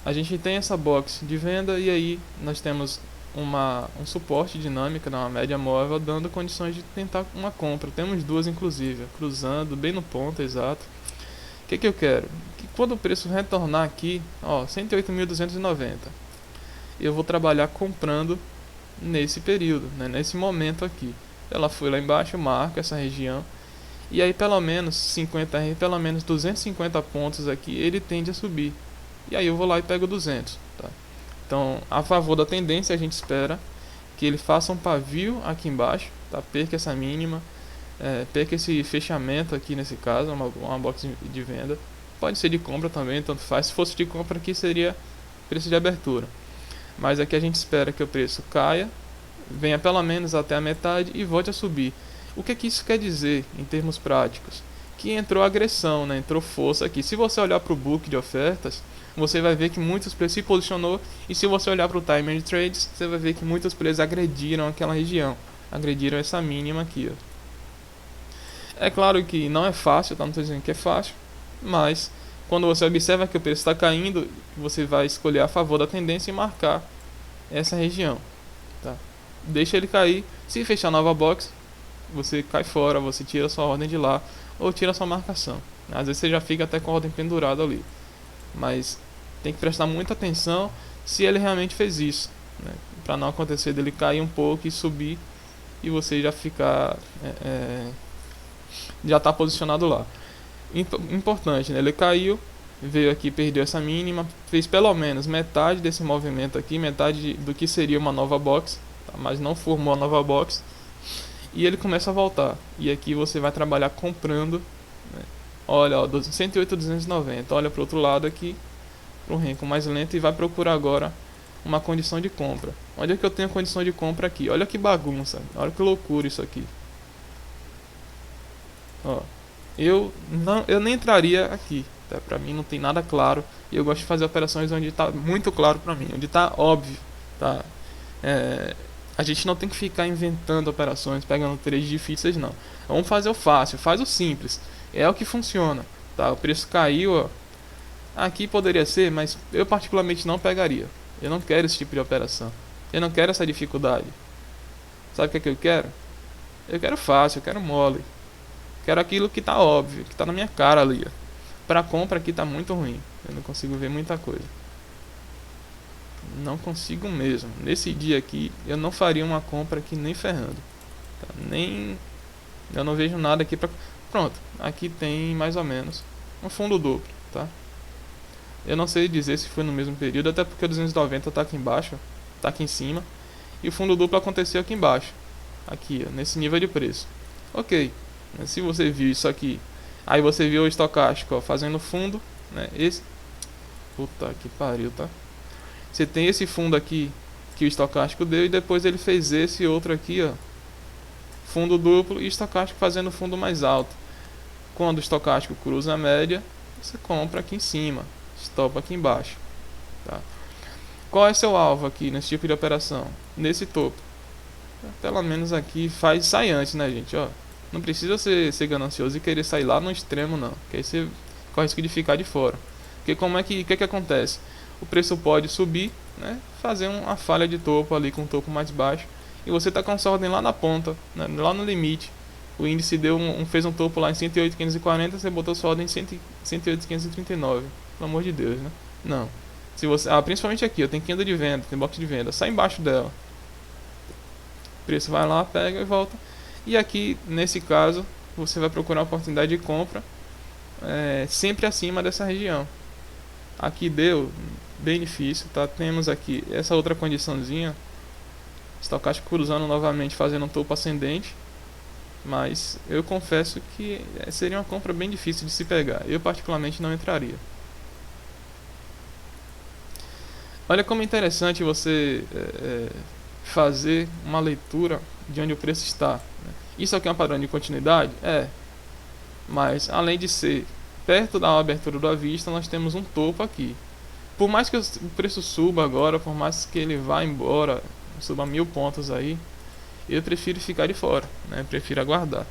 A gente tem essa box de venda e aí nós temos um suporte dinâmico, uma média móvel, dando condições de tentar uma compra. Temos duas inclusive, cruzando bem no ponto exato. O que eu quero? Que quando o preço retornar aqui, ó, 108.290, eu vou trabalhar comprando nesse período, né, nesse momento aqui. Ela foi lá embaixo, marca essa região, e aí pelo menos pelo menos 250 pontos aqui, ele tende a subir. E aí eu vou lá e pego 200, tá? Então, a favor da tendência, a gente espera que ele faça um pavio aqui embaixo, tá? Perca essa mínima, perca esse fechamento aqui nesse caso, uma box de venda. Pode ser de compra também, tanto faz. Se fosse de compra aqui seria preço de abertura. Mas aqui a gente espera que o preço caia, venha pelo menos até a metade e volte a subir. O que isso quer dizer em termos práticos? Que entrou agressão, né? Entrou força aqui. Se você olhar para o book de ofertas, você vai ver que muitos players se posicionou, e se você olhar para o Timer Trades, você vai ver que muitos players agrediram aquela região, agrediram essa mínima aqui, ó. É claro que não é fácil, tá? Não estou dizendo que é fácil, mas quando você observa que o preço está caindo, você vai escolher a favor da tendência e marcar essa região, tá? Deixa ele cair. Se fechar nova box, você cai fora, você tira sua ordem de lá ou tira sua marcação. Às vezes você já fica até com a ordem pendurada ali, mas tem que prestar muita atenção se ele realmente fez isso, né? Para não acontecer dele cair um pouco e subir e você já ficar já está posicionado lá. Importante, né? Ele caiu, veio aqui, perdeu essa mínima, fez pelo menos metade desse movimento aqui, metade do que seria uma nova box, tá? Mas não formou a nova box, e ele começa a voltar. E aqui você vai trabalhar comprando, né? Olha, ó, 108.290. Olha para o outro lado aqui, para o Renko mais lento, e vai procurar agora uma condição de compra. Onde é que eu tenho a condição de compra aqui? Olha que bagunça, olha que loucura isso aqui. Ó, eu nem entraria aqui, tá? Pra mim não tem nada claro, e eu gosto de fazer operações onde está muito claro pra mim, onde está óbvio, tá? A gente não tem que ficar inventando operações, pegando trades difíceis, não. Vamos fazer o fácil, faz o simples. É o que funciona, tá? O preço caiu, ó. Aqui poderia ser, mas eu particularmente não pegaria. Eu não quero esse tipo de operação. Eu não quero essa dificuldade. Sabe o que é que eu quero? Eu quero fácil, eu quero mole. Quero aquilo que tá óbvio, que tá na minha cara ali, ó. Pra compra aqui tá muito ruim. Eu não consigo ver muita coisa. Não consigo mesmo. Nesse dia aqui, eu não faria uma compra aqui nem ferrando, tá? Nem... Eu não vejo nada aqui pra... Pronto, aqui tem mais ou menos um fundo duplo, tá? Eu não sei dizer se foi no mesmo período, até porque o 290 tá aqui embaixo, tá aqui em cima, e o fundo duplo aconteceu aqui embaixo, aqui, ó, nesse nível de preço. Ok, se você viu isso aqui, aí você viu o estocástico, ó, fazendo fundo, né? Esse... Puta que pariu, tá? Você tem esse fundo aqui que o estocástico deu, e depois ele fez esse outro aqui, ó, fundo duplo, e estocástico fazendo fundo mais alto. Quando o estocástico cruza a média, você compra aqui em cima, stop aqui embaixo, tá? Qual é seu alvo aqui nesse tipo de operação? Nesse topo. Pelo menos aqui sai antes, né, gente? Ó, não precisa ser ganancioso e querer sair lá no extremo, não, que aí você corre o risco de ficar de fora. Porque como é que acontece? O preço pode subir, né? Fazer uma falha de topo ali com um topo mais baixo. E você está com essa ordem lá na ponta, né? Lá no limite. O índice fez um topo lá em 108.540, você botou sua ordem em 108.539. Pelo amor de Deus, né? Não. Se você, principalmente aqui, eu tenho candle de venda, tem box de venda, sai embaixo dela. O preço vai lá, pega e volta. E aqui, nesse caso, você vai procurar uma oportunidade de compra sempre acima dessa região. Aqui deu benefício, tá? Temos aqui essa outra condiçãozinha, estocástico cruzando novamente, fazendo um topo ascendente. Mas eu confesso que seria uma compra bem difícil de se pegar. Eu particularmente não entraria. Olha como é interessante você fazer uma leitura de onde o preço está, né? Isso aqui é um padrão de continuidade? Mas além de ser perto da abertura do à vista, nós temos um topo aqui. Por mais que o preço suba agora, por mais que ele vá embora, suba 1000 pontos aí, eu prefiro ficar de fora, né? Prefiro aguardar.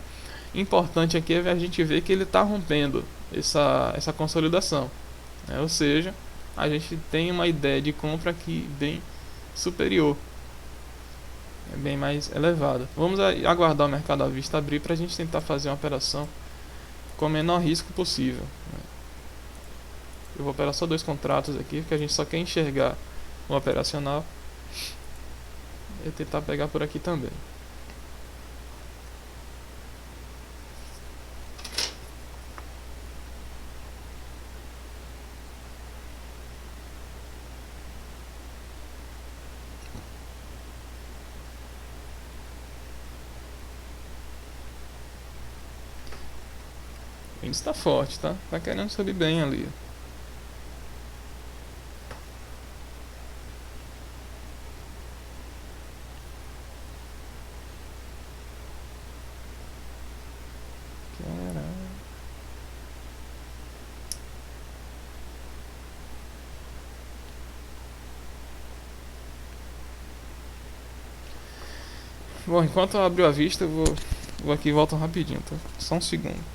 Importante aqui é a gente ver que ele está rompendo essa consolidação, né? Ou seja, a gente tem uma ideia de compra aqui bem superior, bem mais elevada. Vamos aguardar o mercado à vista abrir para a gente tentar fazer uma operação com o menor risco possível, né? Eu vou operar só 2 contratos aqui, porque a gente só quer enxergar o operacional. E tentar pegar por aqui também. O índice tá forte, tá? Tá querendo subir bem ali. Bom, enquanto abriu a vista, eu vou aqui e volto rapidinho, tá? Só um segundo.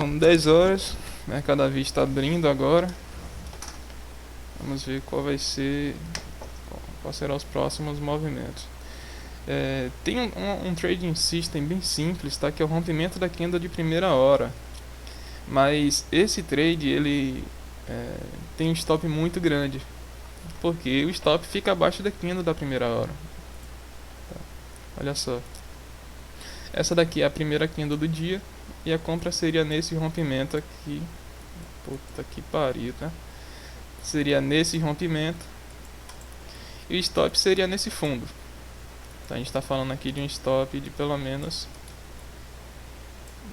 com 10 horas, o mercado à vista abrindo agora. Vamos ver quais serão os próximos movimentos. Tem um trading system bem simples, tá? Que é o rompimento da candle de primeira hora. Mas esse trade ele tem um stop muito grande, porque o stop fica abaixo da candle da primeira hora. Tá? Olha só. Essa daqui é a primeira candle do dia e a compra seria nesse rompimento aqui. Puta que pariu, tá? Seria nesse rompimento e o stop seria nesse fundo. Então a gente está falando aqui de um stop de pelo menos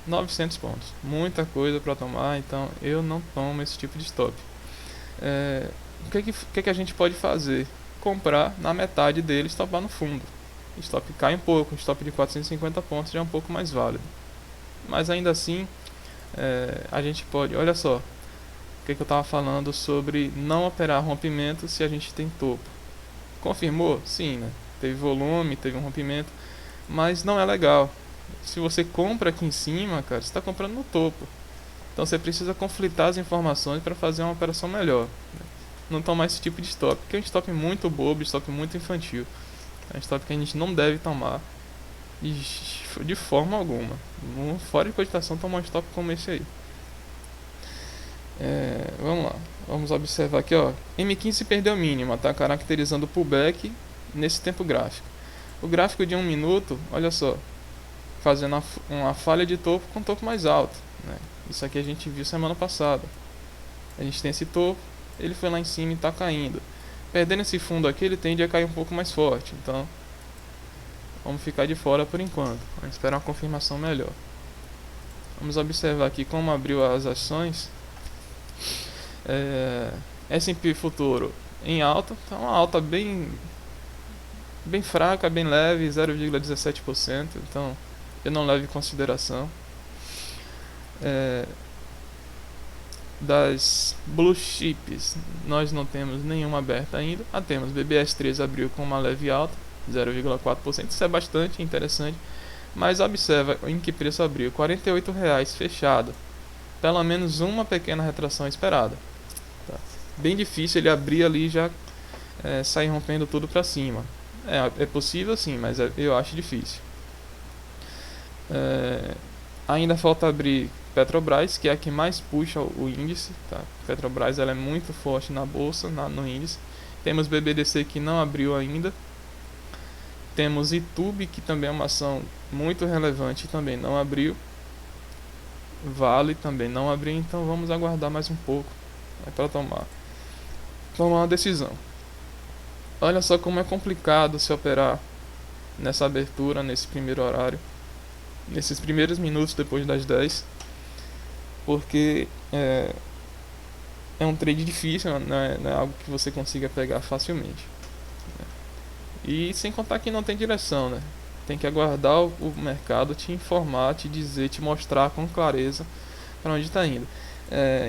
900 pontos. Muita coisa para tomar, então eu não tomo esse tipo de stop. O que a gente pode fazer? Comprar na metade dele e stopar no fundo. O stop cai um pouco, o stop de 450 pontos já é um pouco mais válido. Mas ainda assim, a gente pode... Olha só, o que eu estava falando sobre não operar rompimento se a gente tem topo. Confirmou? Sim, né? Teve volume, teve um rompimento, mas não é legal. Se você compra aqui em cima, cara, você está comprando no topo. Então você precisa conflitar as informações para fazer uma operação melhor. Não tomar esse tipo de stop, porque é um stop muito bobo, um stop muito infantil. É um stop que a gente não deve tomar de forma alguma. Fora de cogitação tomar um stop como esse aí. Vamos lá, vamos observar aqui, ó. M15 perdeu a mínima, tá caracterizando o pullback nesse tempo gráfico. O gráfico de 1 minuto, olha só, fazendo uma falha de topo com topo mais alto, né? Isso aqui a gente viu semana passada. A gente tem esse topo, ele foi lá em cima e está caindo. Perdendo esse fundo aqui, ele tende a cair um pouco mais forte. Então, vamos ficar de fora por enquanto. Vamos esperar uma confirmação melhor. Vamos observar aqui como abriu as ações. S&P futuro em alta, tá uma alta bem fraca, bem leve, 0,17%. Então, eu não levo em consideração. Das blue chips, nós não temos nenhuma aberta ainda. Temos BBS3 abriu com uma leve alta, 0,4%. Isso é bastante interessante. Mas observa em que preço abriu, R$ 48,00 fechado. Pelo menos uma pequena retração esperada. Tá. Bem difícil ele abrir ali e já sair rompendo tudo para cima. É possível sim, mas eu acho difícil. Ainda falta abrir Petrobras, que é a que mais puxa o índice, tá? Petrobras ela é muito forte na bolsa, no índice. Temos BBDC que não abriu ainda. Temos Itube, que também é uma ação muito relevante e também não abriu. Vale também não abriu, então vamos aguardar mais um pouco para tomar uma decisão. Olha só como é complicado se operar nessa abertura, nesse primeiro horário, nesses primeiros minutos depois das 10, porque é um trade difícil, não é algo que você consiga pegar facilmente. E sem contar que não tem direção, né? Tem que aguardar o mercado te informar, te dizer, te mostrar com clareza para onde está indo.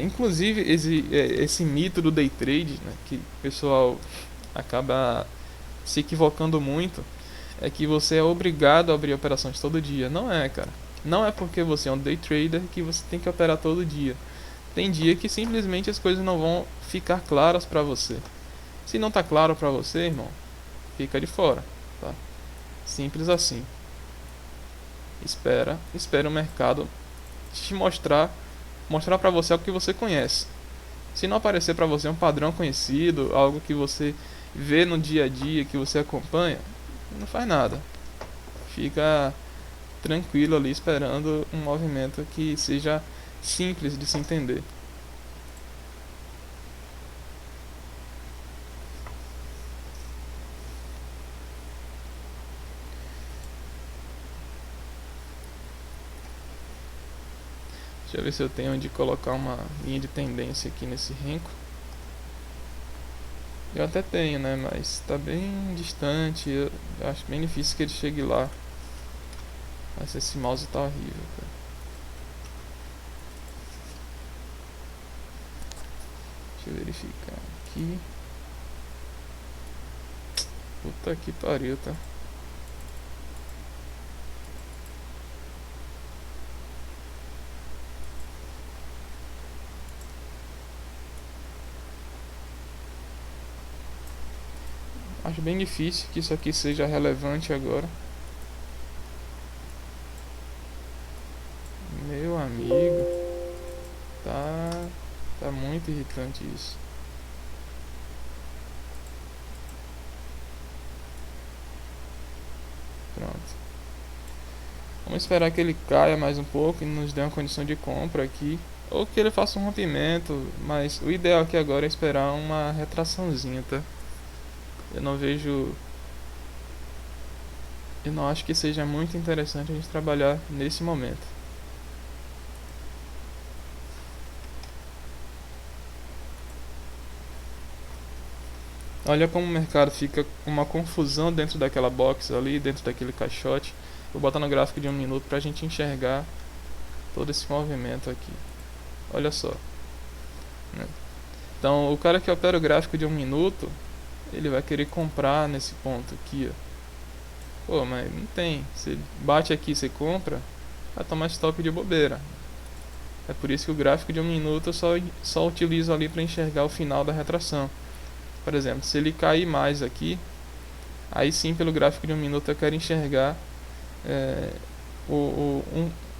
Inclusive esse mito do day trade, né, que o pessoal acaba se equivocando muito, é que você é obrigado a abrir operações todo dia. Não é, cara. Não é porque você é um day trader que você tem que operar todo dia. Tem dia que simplesmente as coisas não vão ficar claras para você. Se não tá claro para você, irmão, fica de fora, tá? Simples assim. Espera o mercado te mostrar para você algo que você conhece. Se não aparecer para você um padrão conhecido, algo que você vê no dia a dia, que você acompanha, não faz nada. Fica tranquilo ali esperando um movimento que seja simples de se entender. Deixa eu ver se eu tenho onde colocar uma linha de tendência aqui nesse Renko. Eu até tenho, né? Mas está bem distante. Eu acho bem difícil que ele chegue lá. Mas esse mouse tá horrível, cara. Deixa eu verificar aqui. Puta que pariu, tá? Acho bem difícil que isso aqui seja relevante agora. Meu amigo, tá muito irritante isso. Pronto. Vamos esperar que ele caia mais um pouco e nos dê uma condição de compra aqui. Ou que ele faça um rompimento, mas o ideal aqui agora é esperar uma retraçãozinha, tá? Eu não vejo. Eu não acho que seja muito interessante a gente trabalhar nesse momento. Olha como o mercado fica com uma confusão dentro daquela box ali, dentro daquele caixote. Vou botar no gráfico de 1 minuto pra gente enxergar todo esse movimento aqui. Olha só, né? Então o cara que opera o gráfico de 1 minuto, ele vai querer comprar nesse ponto aqui, ó. Pô, mas não tem. Você bate aqui, você compra, vai tomar stop de bobeira. É por isso que o gráfico de 1 minuto eu só utilizo ali para enxergar o final da retração. Por exemplo, se ele cair mais aqui, aí sim pelo gráfico de 1 minuto eu quero enxergar é,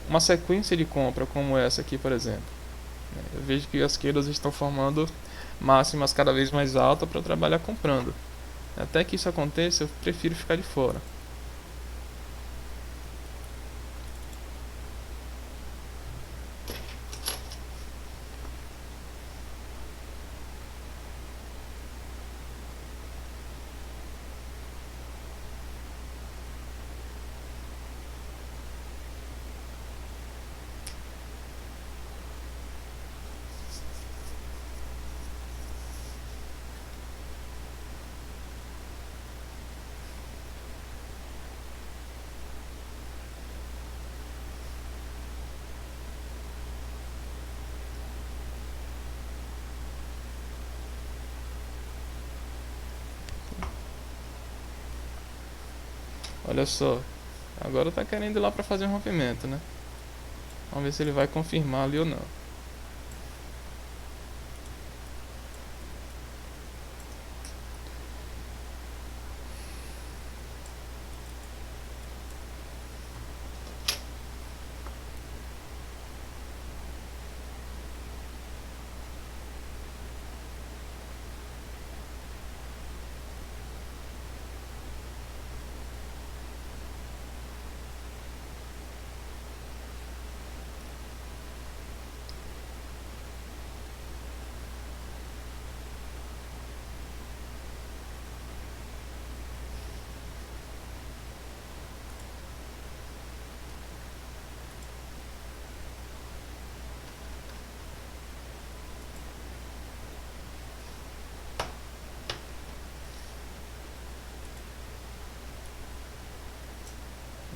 uma sequência de compra como essa aqui, por exemplo. Eu vejo que as quedas estão formando máximas cada vez mais altas para trabalhar comprando. Até que isso aconteça, eu prefiro ficar de fora. Olha só, agora tá querendo ir lá para fazer um rompimento, né? Vamos ver se ele vai confirmar ali ou não.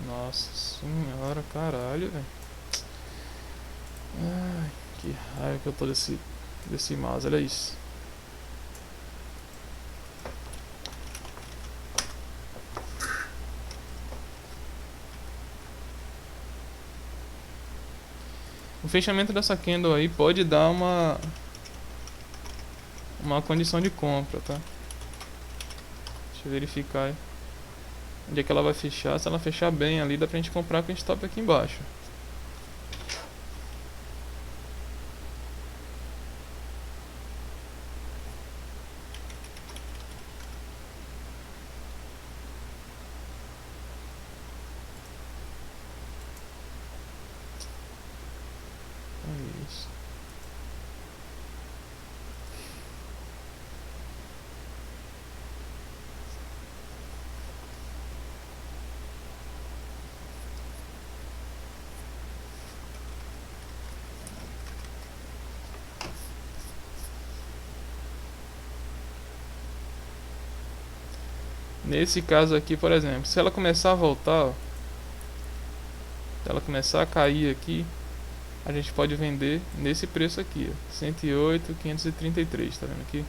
Nossa senhora, caralho, velho. Ai, que raiva que eu tô desse mouse, olha isso. O fechamento dessa candle aí pode dar uma condição de compra, tá? Deixa eu verificar aí. Onde é que ela vai fechar? Se ela fechar bem ali, dá pra gente comprar com stop aqui embaixo. É isso. Nesse caso aqui, por exemplo, se ela começar a voltar, ó, se ela começar a cair aqui, a gente pode vender nesse preço aqui, ó, 108.533, tá vendo aqui?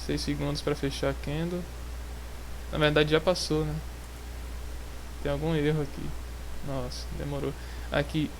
Seis segundos para fechar a candle. Na verdade já passou, né? Tem algum erro aqui. Nossa, demorou. Aqui,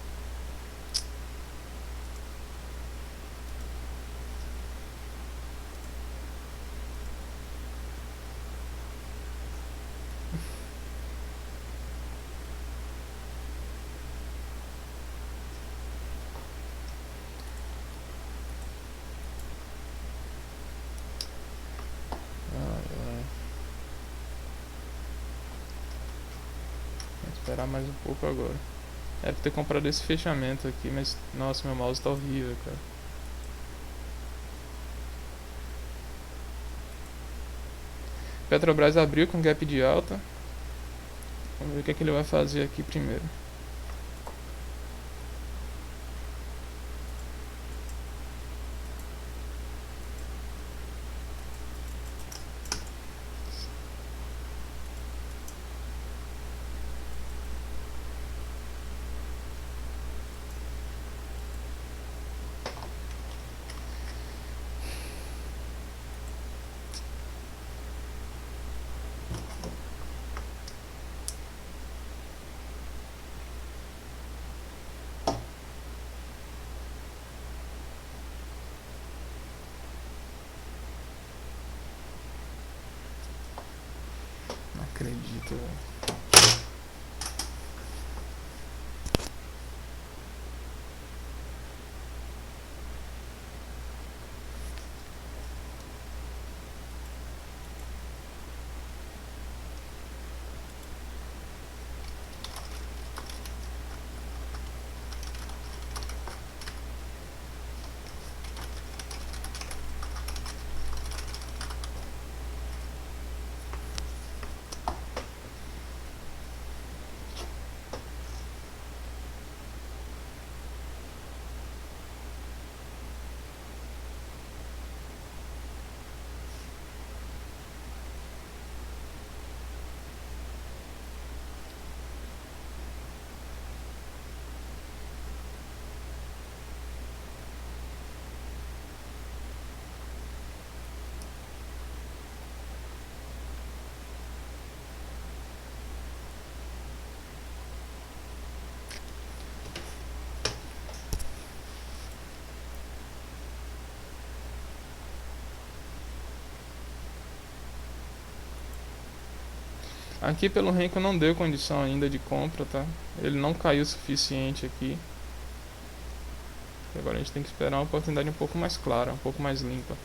esperar mais um pouco agora. Era pra ter comprado esse fechamento aqui, mas nossa, meu mouse tá horrível, cara. Petrobras abriu com gap de alta. Vamos ver o que, é que ele vai fazer aqui primeiro. Não acredito, velho. Aqui pelo Renko não deu condição ainda de compra, tá? Ele não caiu o suficiente aqui. Agora a gente tem que esperar uma oportunidade um pouco mais clara, um pouco mais limpa.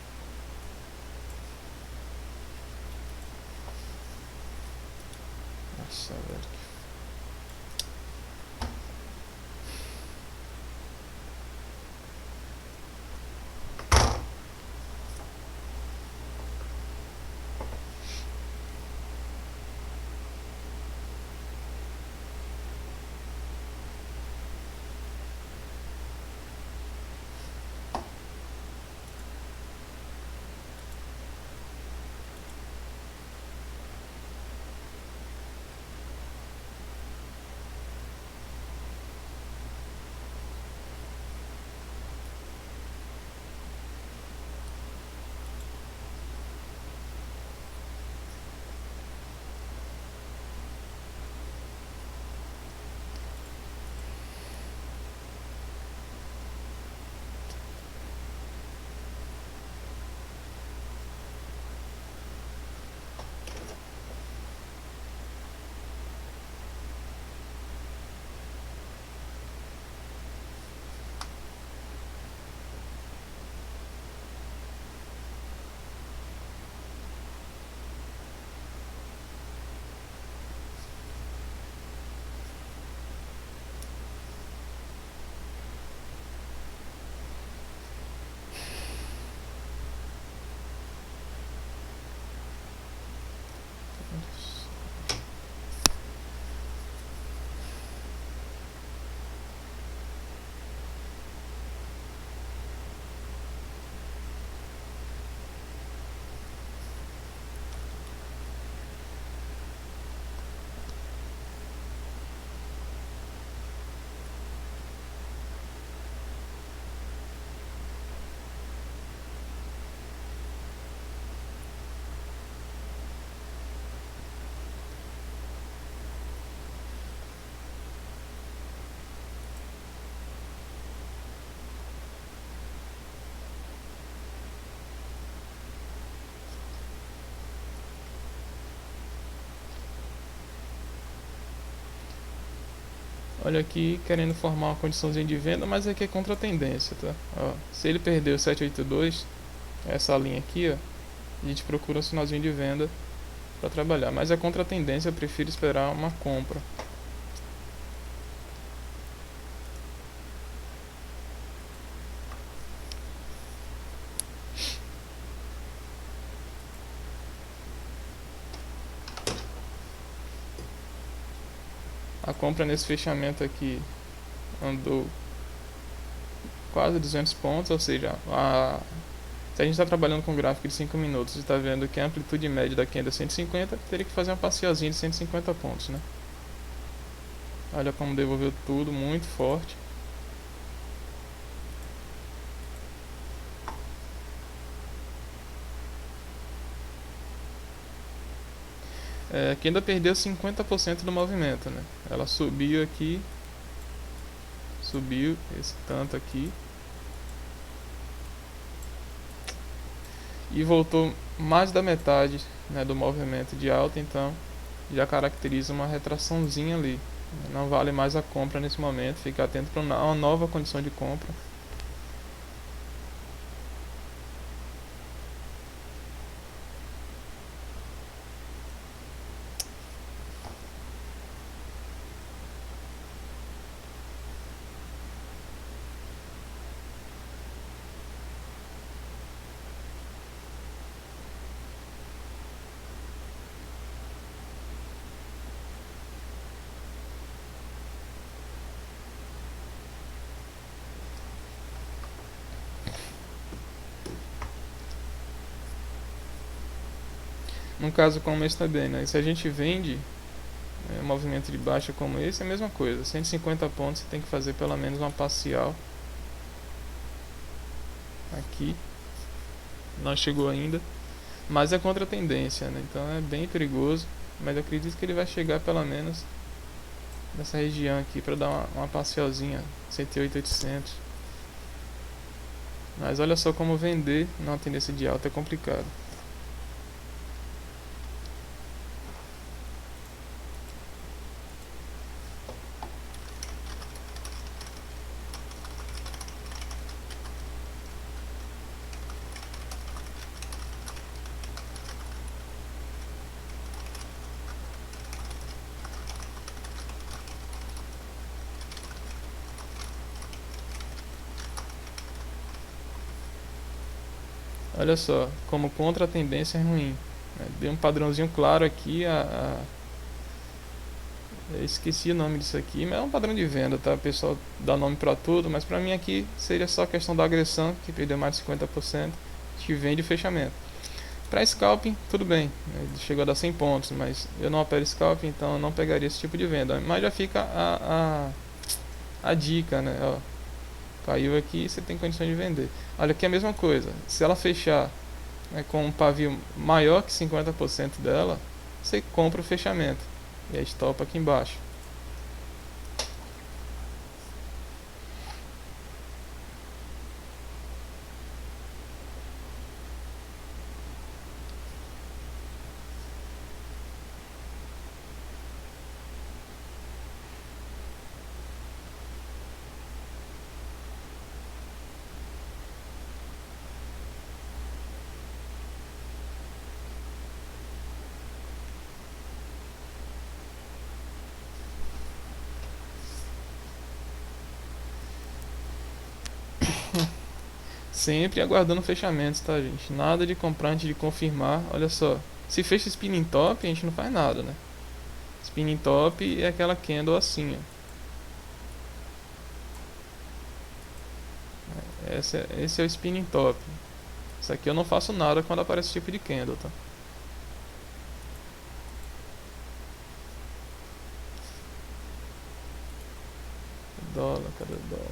Nossa, velho. Olha aqui, querendo formar uma condiçãozinha de venda, mas aqui é contra a tendência, tá? Ó, se ele perder o 782, essa linha aqui, ó, a gente procura um sinalzinho de venda para trabalhar. Mas é contra a tendência, eu prefiro esperar uma compra. A compra nesse fechamento aqui andou quase 200 pontos, ou seja, se a gente está trabalhando com um gráfico de 5 minutos e está vendo que a amplitude média da queda é 150, teria que fazer uma parcialzinha de 150 pontos, né? Olha como devolveu tudo, muito forte. Aqui ainda perdeu 50% do movimento, né? Ela subiu aqui, subiu esse tanto aqui e voltou mais da metade, né, do movimento de alta, então já caracteriza uma retraçãozinha ali. Não vale mais a compra nesse momento, fica atento para uma nova condição de compra. Num caso como esse também, né? Se a gente vende um movimento de baixa como esse, é a mesma coisa. 150 pontos você tem que fazer pelo menos uma parcial aqui. Não chegou ainda, mas é contra a tendência, né? Então é bem perigoso. Mas eu acredito que ele vai chegar pelo menos nessa região aqui para dar uma parcialzinha, 108.800. Mas olha só como vender numa tendência de alta é complicado. Olha só, como contra a tendência é ruim. Deu um padrãozinho claro aqui. Eu esqueci o nome disso aqui, mas é um padrão de venda, tá? O pessoal dá nome pra tudo, mas pra mim aqui seria só questão da agressão, que perdeu mais de 50%, que vende o fechamento. Pra scalping, tudo bem, ele chegou a dar 100 pontos, mas eu não opero scalping, então eu não pegaria esse tipo de venda. Mas já fica a dica, né? Ó, caiu aqui, você tem condições de vender. Olha aqui a mesma coisa, se ela fechar, né, com um pavio maior que 50% dela, você compra o fechamento e aí stop aqui embaixo. Sempre aguardando fechamentos, tá, gente? Nada de comprar antes de confirmar. Olha só, se fecha spinning top, a gente não faz nada, né? Spinning top é aquela candle assim, ó. Esse é o spinning top. Isso aqui eu não faço nada quando aparece esse tipo de candle, tá? Dólar, cadê o dólar?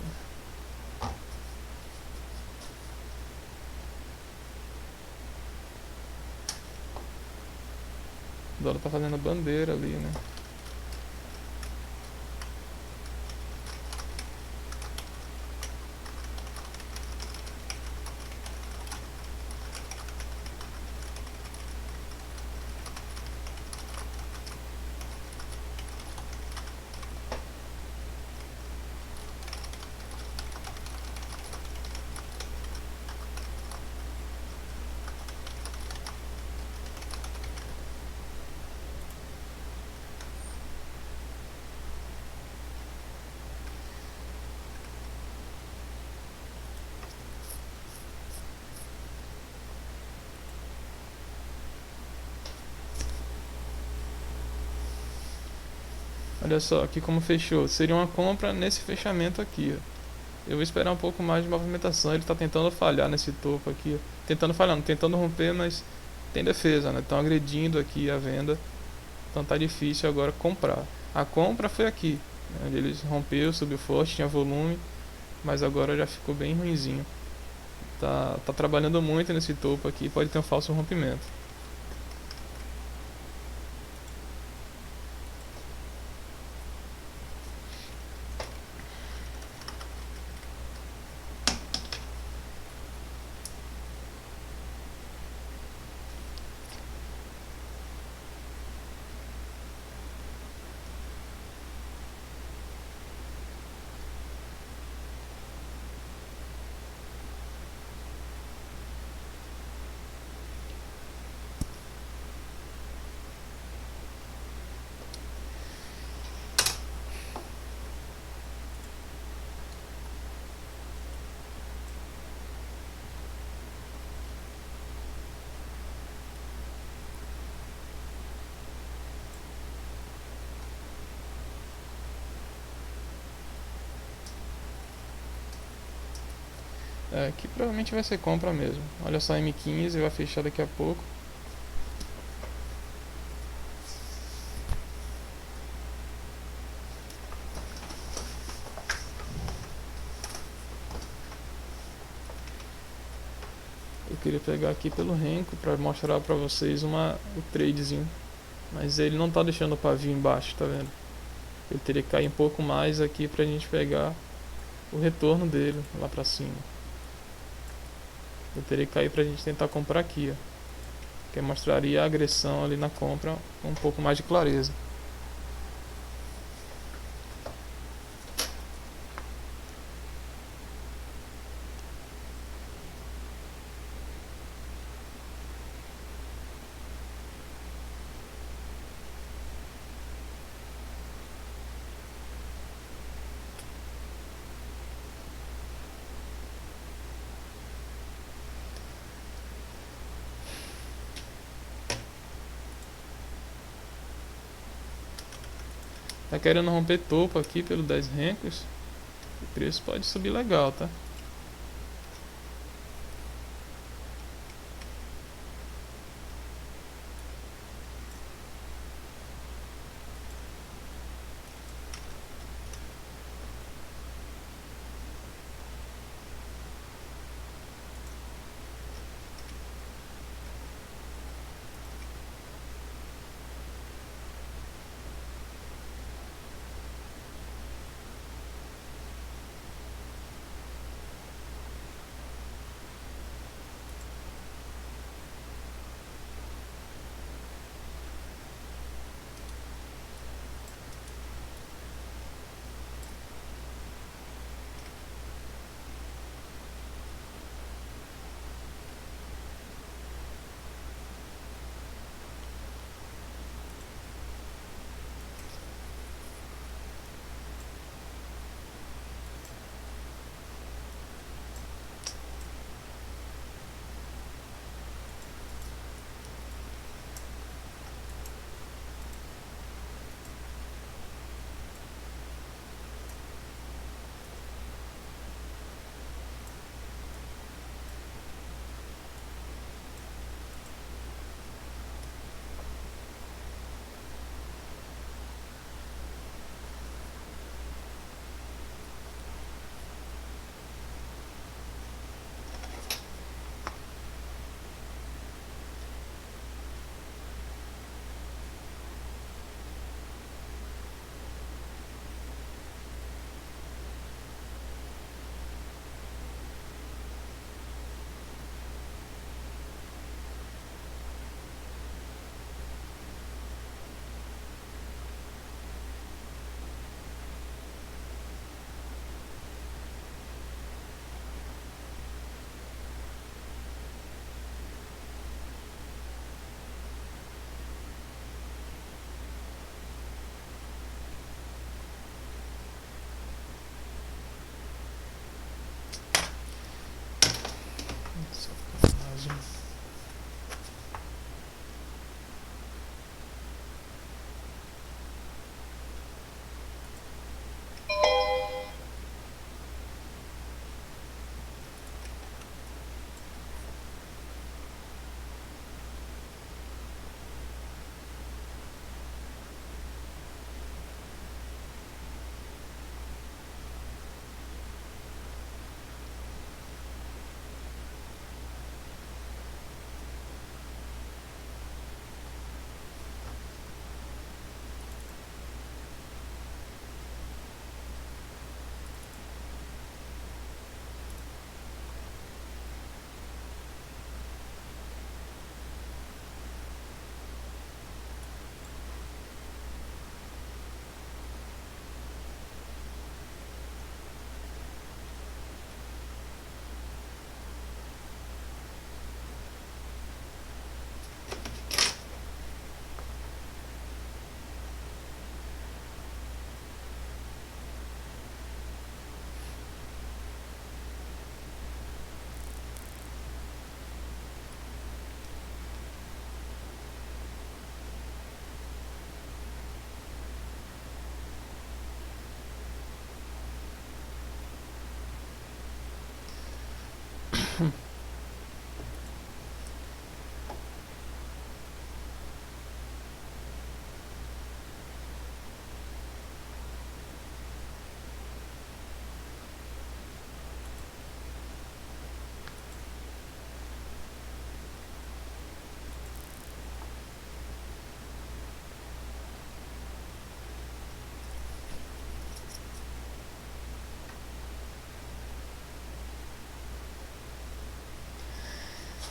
O dólar tá fazendo bandeira ali, né? Olha só aqui como fechou. Seria uma compra nesse fechamento aqui, ó. Eu vou esperar um pouco mais de movimentação. Ele está tentando falhar nesse topo aqui, ó. Tentando falhar, não, tentando romper, mas tem defesa, né? Estão agredindo aqui a venda. Então tá difícil agora comprar. A compra foi aqui, né? Onde eles rompeu, subiu forte, tinha volume, mas agora já ficou bem ruinzinho. Tá trabalhando muito nesse topo aqui, pode ter um falso rompimento. É, aqui provavelmente vai ser compra mesmo. Olha só, M15 vai fechar daqui a pouco. Eu queria pegar aqui pelo Renko para mostrar para vocês o tradezinho. Mas ele não tá deixando o pavio embaixo, tá vendo? Ele teria que cair um pouco mais aqui pra gente pegar o retorno dele lá pra cima. Eu teria que cair pra gente tentar comprar aqui, ó. Que mostraria a agressão ali na compra com um pouco mais de clareza. Tá querendo romper topo aqui pelo 10 Rencos. O preço pode subir legal, tá?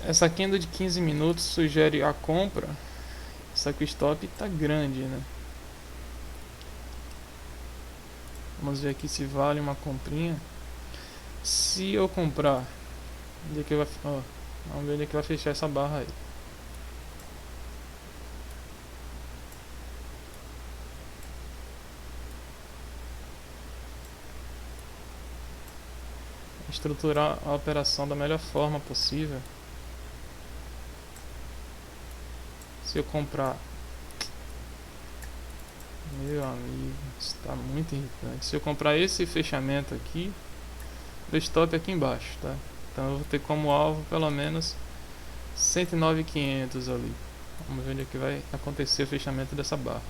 Essa candle de 15 minutos sugere a compra, só que o stop tá grande, né? Vamos ver aqui se vale uma comprinha. Se eu comprar, onde é que vai, ó, vamos ver onde é que vai fechar essa barra aí. Estruturar a operação da melhor forma possível. Se eu comprar, meu amigo, está muito irritante. Se eu comprar esse fechamento aqui, o stop aqui embaixo, tá? Então eu vou ter como alvo pelo menos 109.500 ali. Vamos ver onde é que vai acontecer o fechamento dessa barra.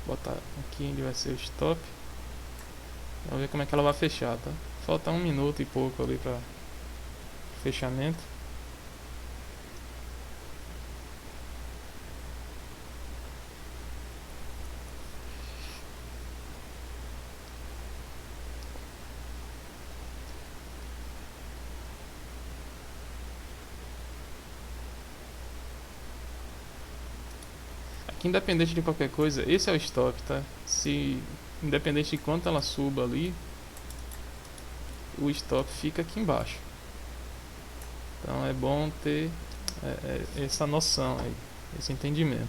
Vou botar aqui onde vai ser o stop. Vamos ver como é que ela vai fechar, tá? Falta 1 minuto e pouco ali para fechamento. Aqui, independente de qualquer coisa, esse é o stop, tá? Se independente de quanto ela suba ali, o stop fica aqui embaixo. Então é bom ter essa noção aí, esse entendimento.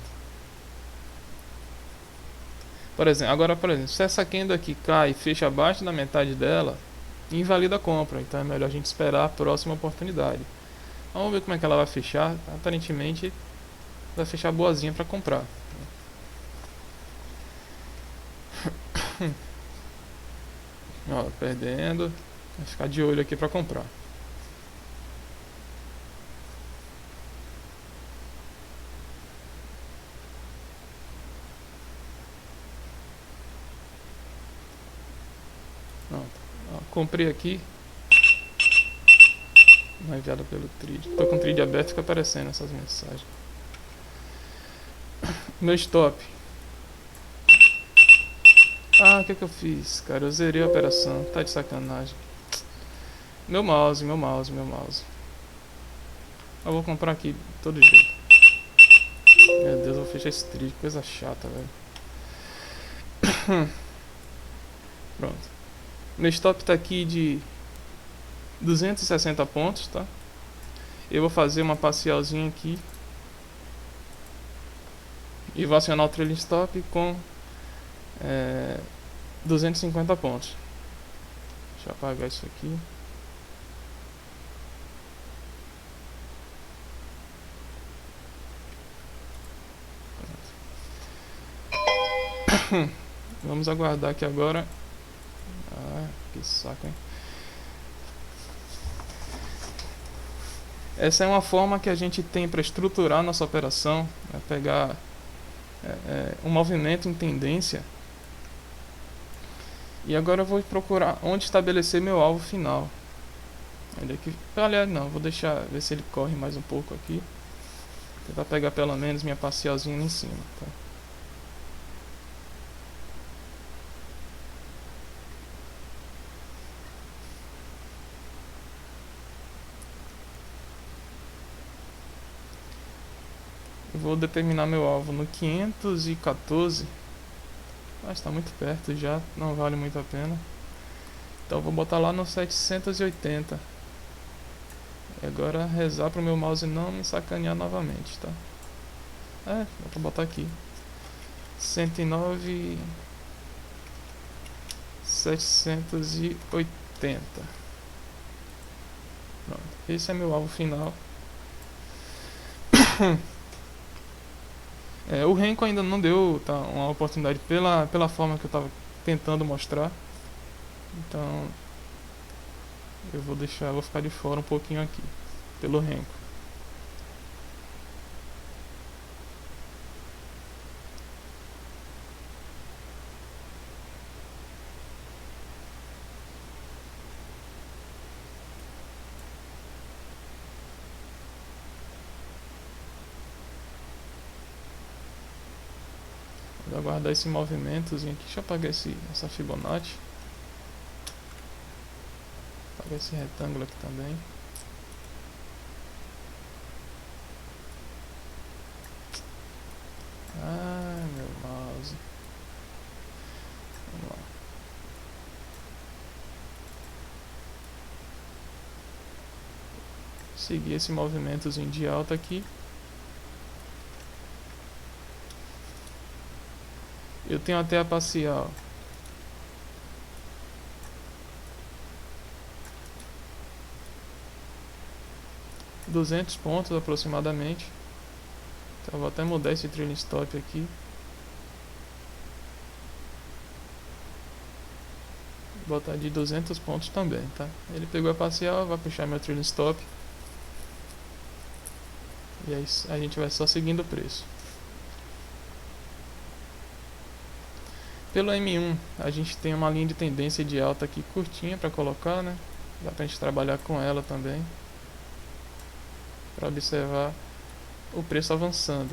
Por exemplo, se essa candle aqui cai e fecha abaixo da metade dela, invalida a compra. Então é melhor a gente esperar a próxima oportunidade. Vamos ver como é que ela vai fechar. Aparentemente vai fechar boazinha para comprar. Ó, perdendo. Vai ficar de olho aqui para comprar. Pronto. Ó, comprei aqui. Uma enviada pelo Trade. Tô com o Trade aberto, fica aparecendo essas mensagens. Meu stop. Ah, o que eu fiz, cara? Eu zerei a operação. Tá de sacanagem. Meu mouse. Eu vou comprar aqui de todo jeito. Meu Deus, eu vou fechar esse trade. Coisa chata, velho. Pronto. Meu stop tá aqui de 260 pontos, tá? Eu vou fazer uma parcialzinha aqui. E vou acionar o trailing stop com 250 pontos. Deixa eu apagar isso aqui. Vamos aguardar aqui agora. Ah, que saco, hein? Essa é uma forma que a gente tem para estruturar nossa operação, né? Pegar um movimento em tendência. E agora eu vou procurar onde estabelecer meu alvo final. Aliás, não, vou deixar ver se ele corre mais um pouco aqui. Tentar pegar pelo menos minha parcialzinha em cima, tá? Vou determinar meu alvo no 514. Mas está muito perto já, não vale muito a pena. Então vou botar lá no 780. E agora rezar para o meu mouse não me sacanear novamente, tá? Dá pra botar aqui 109 780. Pronto, esse é meu alvo final. O Renko ainda não deu, tá, uma oportunidade pela forma que eu estava tentando mostrar. Então vou ficar de fora um pouquinho aqui, pelo renco. Vou aguardar esse movimentozinho aqui. Deixa eu apagar essa Fibonacci. Apagar esse retângulo aqui também. Ah, meu mouse. Vamos lá. Seguir esse movimentozinho de alta aqui. Eu tenho até a parcial 200 pontos aproximadamente. Então eu vou até mudar esse trailing stop aqui. Vou botar de 200 pontos também, tá? Ele pegou a parcial, vai puxar meu trailing stop. E aí a gente vai só seguindo o preço. Pelo M1 a gente tem uma linha de tendência de alta aqui curtinha para colocar, né? Dá pra gente trabalhar com ela também, para observar o preço avançando.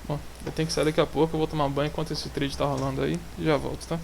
Bom, eu tenho que sair daqui a pouco, eu vou tomar banho enquanto esse trade tá rolando aí e já volto, tá?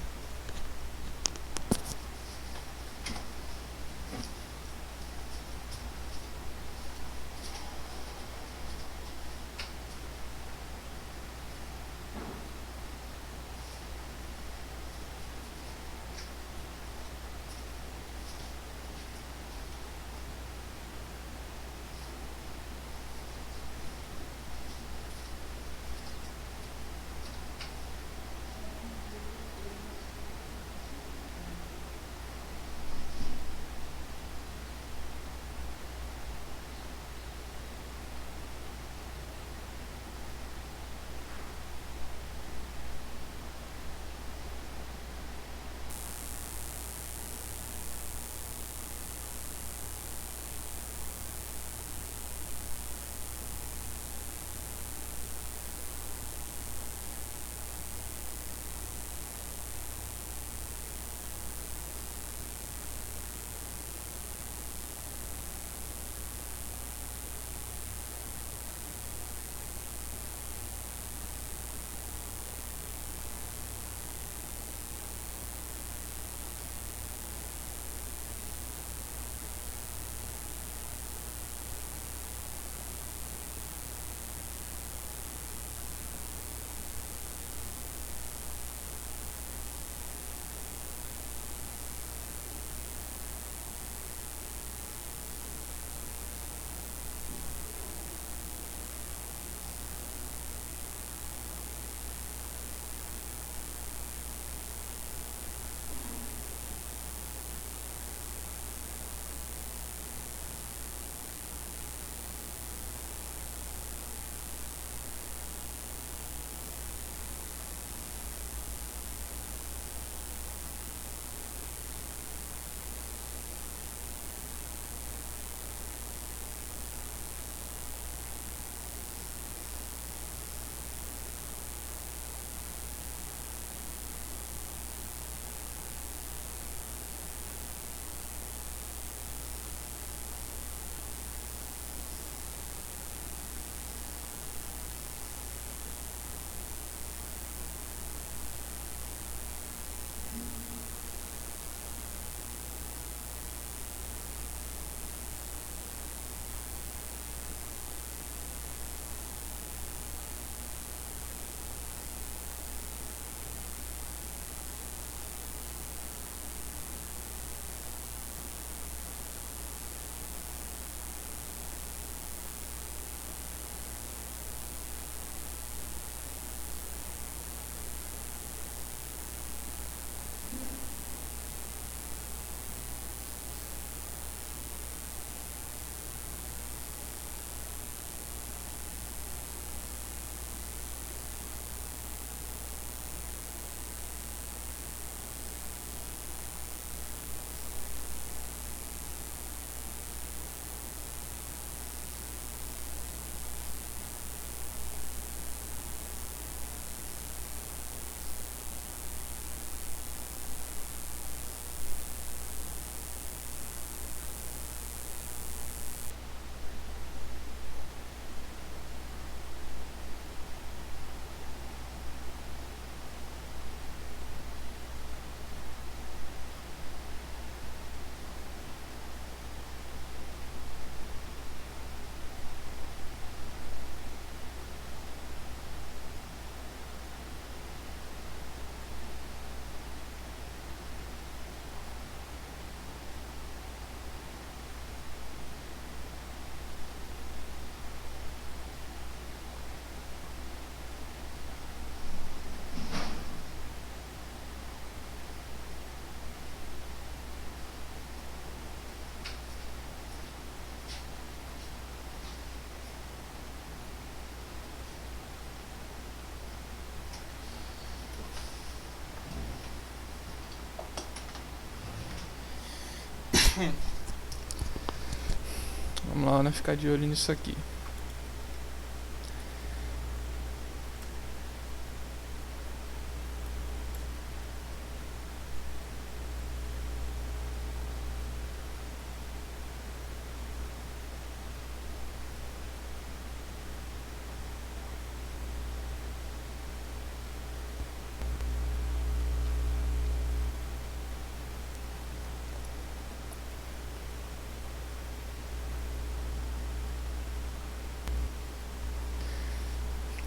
Vamos lá, né? Ficar de olho nisso aqui.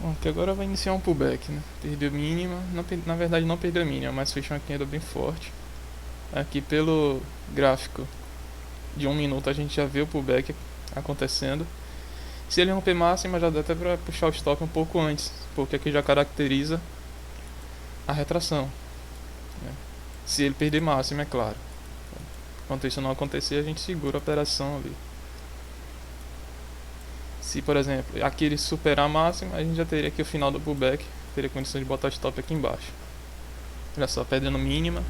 Bom, que agora vai iniciar um pullback, né? Perdeu mínima, não, na verdade não perdeu mínima, mas fechou uma queda bem forte. Aqui pelo gráfico de 1 minuto a gente já vê o pullback acontecendo. Se ele romper máxima já dá até para puxar o stop um pouco antes, porque aqui já caracteriza a retração, né? Se ele perder máxima, é claro. Enquanto isso não acontecer, a gente segura a operação ali. Se, por exemplo, aqui ele superar a máxima, a gente já teria aqui o final do pullback, teria condição de botar stop aqui embaixo. Olha só, perdendo mínima.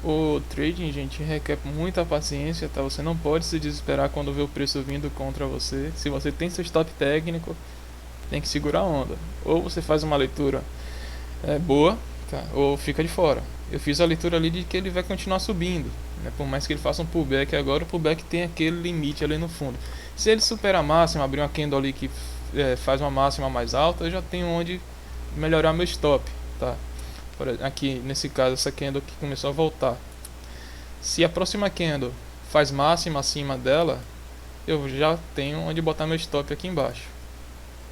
O trading, gente, requer muita paciência, tá? Você não pode se desesperar quando vê o preço vindo contra você. Se você tem seu stop técnico, tem que segurar a onda. Ou você faz uma leitura boa, tá? Ou fica de fora. Eu fiz a leitura ali de que ele vai continuar subindo, né? Por mais que ele faça um pullback agora, o pullback tem aquele limite ali no fundo. Se ele superar a máxima, abrir uma candle ali que faz uma máxima mais alta, eu já tenho onde melhorar meu stop, tá? Aqui nesse caso essa candle que começou a voltar, se a próxima candle faz máxima acima dela, eu já tenho onde botar meu stop aqui embaixo,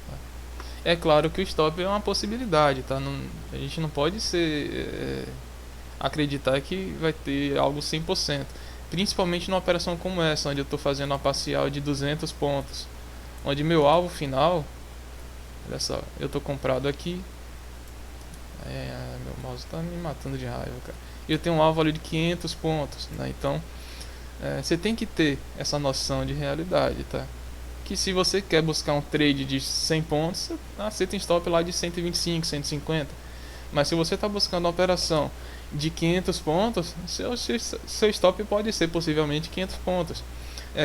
tá? É claro que o stop é uma possibilidade, tá? A gente não pode acreditar que vai ter algo 100%, principalmente numa operação como essa, onde eu estou fazendo uma parcial de 200 pontos, onde meu alvo final, olha só, eu estou comprado aqui. Meu mouse tá me matando de raiva, cara. E eu tenho um alvo ali de 500 pontos, né? Então, você tem que ter essa noção de realidade, tá? Que se você quer buscar um trade de 100 pontos, você tem stop lá de 125, 150. Mas se você está buscando uma operação de 500 pontos, seu stop pode ser possivelmente 500 pontos.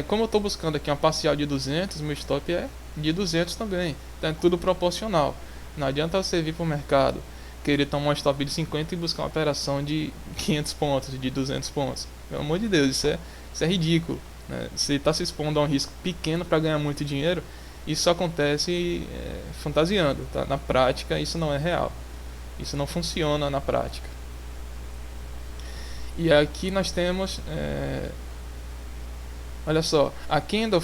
Como eu estou buscando aqui uma parcial de 200, meu stop é de 200 também. Então é tudo proporcional. Não adianta você vir para o mercado querer tomar um stop de 50 e buscar uma operação de 500 pontos, de 200 pontos. Pelo amor de Deus, isso é ridículo, né? Você está se expondo a um risco pequeno para ganhar muito dinheiro. Isso acontece fantasiando, tá? Na prática isso não é real. Isso não funciona na prática. E aqui nós temos, olha só, a Candle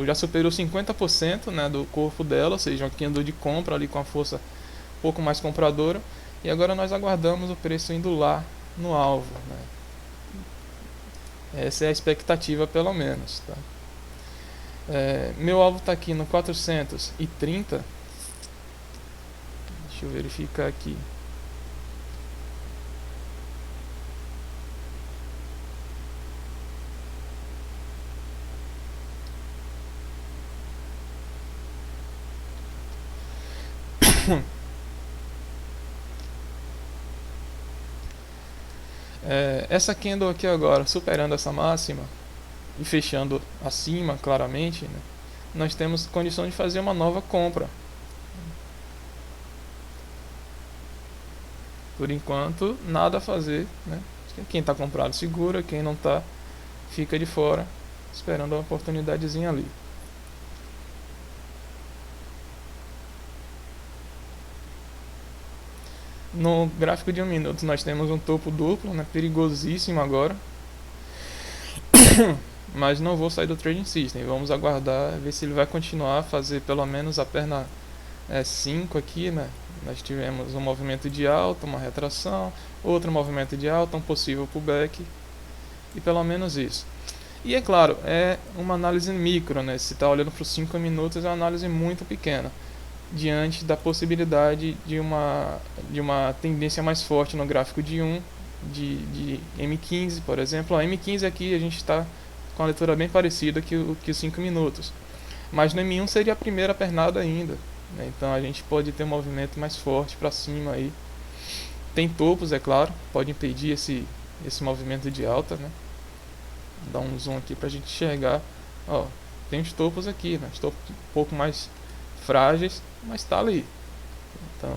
já superou 50%, né, do corpo dela, ou seja, uma Candle de compra ali com a força um pouco mais compradora. E agora nós aguardamos o preço indo lá no alvo, né? Essa é a expectativa, pelo menos, tá? Meu alvo está aqui no 430. Deixa eu verificar aqui. Essa candle aqui agora, superando essa máxima e fechando acima claramente, né, nós temos condição de fazer uma nova compra. Por enquanto, nada a fazer, né? Quem está comprado segura, quem não está fica de fora, esperando a oportunidadezinha ali. No gráfico de 1 minuto nós temos um topo duplo, né, perigosíssimo agora. Mas não vou sair do Trading System, vamos aguardar, ver se ele vai continuar a fazer pelo menos a perna 5 aqui, né? Nós tivemos um movimento de alta, uma retração, outro movimento de alta, um possível pullback, e pelo menos isso. E é claro, é uma análise micro, né? Se está olhando para os 5 minutos, é uma análise muito pequena, diante da possibilidade de uma tendência mais forte no gráfico de 1, de M15, por exemplo. A M15 aqui a gente está com a leitura bem parecida que os 5 minutos. Mas no M1 seria a primeira pernada ainda, né? Então a gente pode ter um movimento mais forte para cima aí. Tem topos, é claro, pode impedir esse movimento de alta, né? Vou dar um zoom aqui para a gente enxergar. Ó, tem os topos aqui, né? Os topos um pouco mais frágeis, mas está ali. Então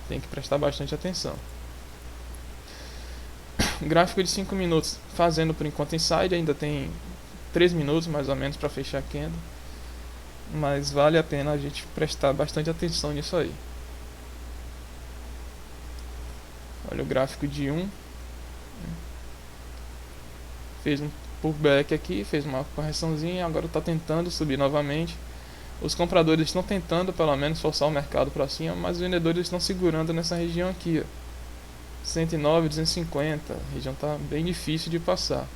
tem que prestar bastante atenção. Gráfico de 5 minutos fazendo por enquanto inside, ainda tem 3 minutos mais ou menos para fechar a candle, mas vale a pena a gente prestar bastante atenção nisso aí. Olha o gráfico de 1, fez um pullback aqui, fez uma correçãozinha, agora está tentando subir novamente. Os compradores estão tentando pelo menos forçar o mercado para cima, mas os vendedores estão segurando nessa região aqui, ó. 109, 250, a região está bem difícil de passar.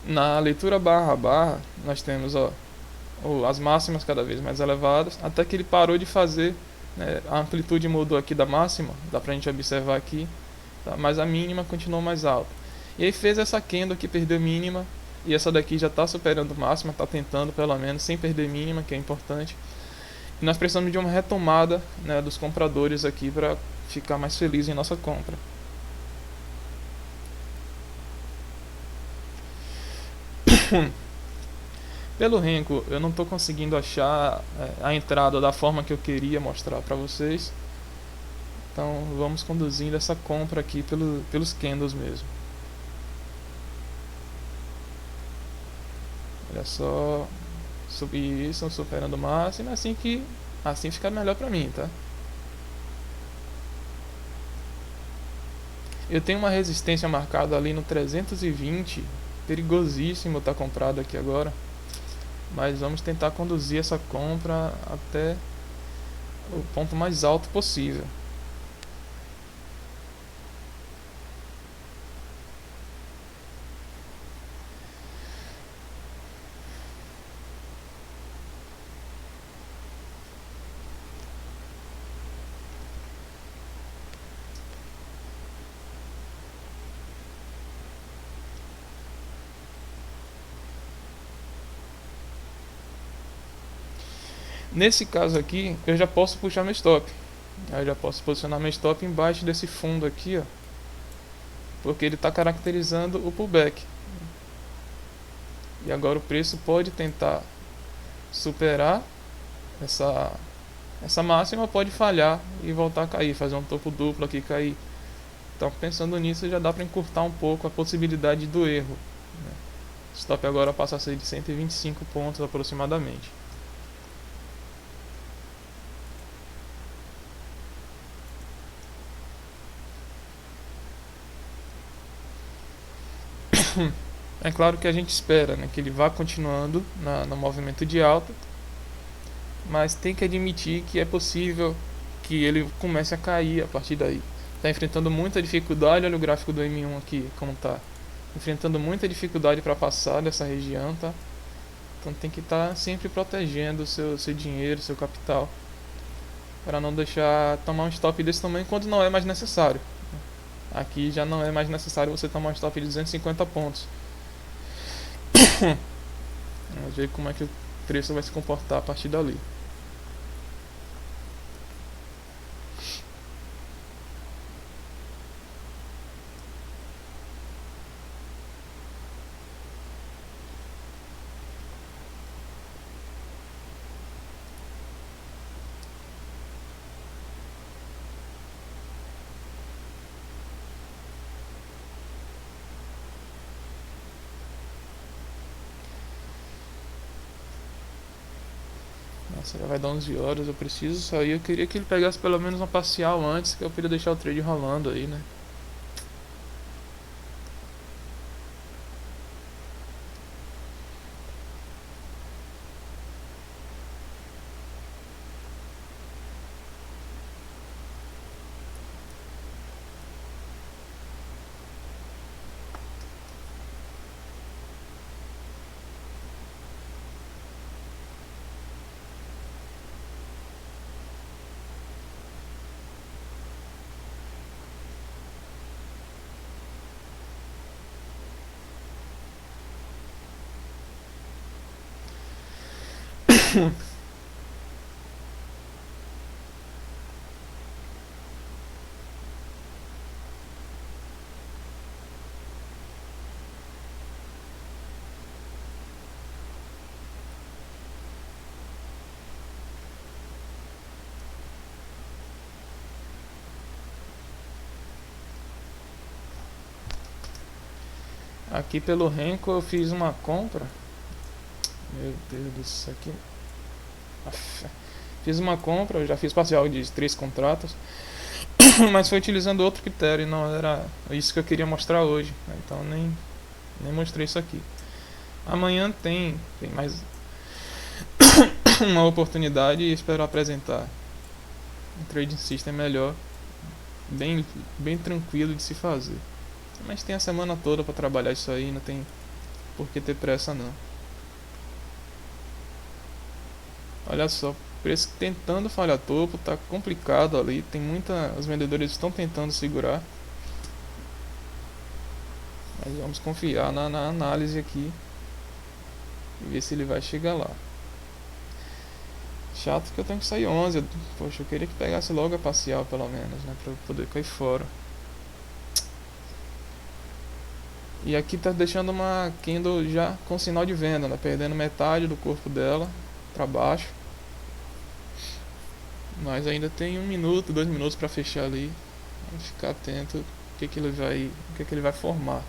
Na leitura barra a barra, nós temos as máximas cada vez mais elevadas, até que ele parou de fazer, né, a amplitude mudou aqui da máxima, dá pra gente observar aqui, tá? Mas a mínima continuou mais alta. E aí fez essa candle que perdeu mínima, e essa daqui já está superando máxima, está tentando pelo menos sem perder mínima, que é importante. E nós precisamos de uma retomada, né, dos compradores aqui para ficar mais feliz em nossa compra. Pelo Renko, eu não estou conseguindo achar a entrada da forma que eu queria mostrar para vocês. Então vamos conduzindo essa compra aqui pelos candles mesmo. Olha só, subir isso, superando o máximo, assim fica melhor pra mim, tá? Eu tenho uma resistência marcada ali no 320, perigosíssimo tá comprado aqui agora, mas vamos tentar conduzir essa compra até o ponto mais alto possível. Nesse caso aqui, eu já posso puxar meu stop. Eu já posso posicionar meu stop embaixo desse fundo aqui, ó, porque ele está caracterizando o pullback. E agora o preço pode tentar superar essa, essa máxima pode falhar e voltar a cair, fazer um topo duplo aqui e cair. Então, pensando nisso, já dá para encurtar um pouco a possibilidade do erro, né? O stop agora passa a ser de 125 pontos aproximadamente. É claro que a gente espera, né, que ele vá continuando no movimento de alta, mas tem que admitir que é possível que ele comece a cair a partir daí. Está enfrentando muita dificuldade, olha o gráfico do M1 aqui como está. Enfrentando muita dificuldade para passar dessa região, tá? Então tem que estar sempre protegendo o seu dinheiro, seu capital, para não deixar tomar um stop desse tamanho quando não é mais necessário. Aqui já não é mais necessário você tomar um stop de 250 pontos. Vamos ver como é que o preço vai se comportar a partir dali. Nossa, já vai dar 11 horas, eu preciso sair. Eu queria que ele pegasse pelo menos uma parcial antes, que eu queria deixar o trade rolando aí, né? Aqui pelo Renko eu fiz uma compra. Meu Deus do céu, aqui. Fiz uma compra, eu já fiz parcial de 3 contratos, mas foi utilizando outro critério e não era isso que eu queria mostrar hoje, né? Então nem mostrei isso aqui. Amanhã tem mais uma oportunidade e espero apresentar um trading system melhor, bem tranquilo de se fazer. Mas tem a semana toda para trabalhar isso aí, não tem por que ter pressa não. Olha só, preço tentando falhar topo, tá complicado ali, tem muita, os vendedores estão tentando segurar. Mas vamos confiar na análise aqui e ver se ele vai chegar lá. Chato que eu tenho que sair 11. Poxa, eu queria que pegasse logo a parcial pelo menos, né, pra eu poder cair fora. E aqui tá deixando uma candle já com sinal de venda, né, perdendo metade do corpo dela para baixo. Mas ainda tem 1 minuto, 2 minutos para fechar ali. Vamos ficar atento o que ele vai formar.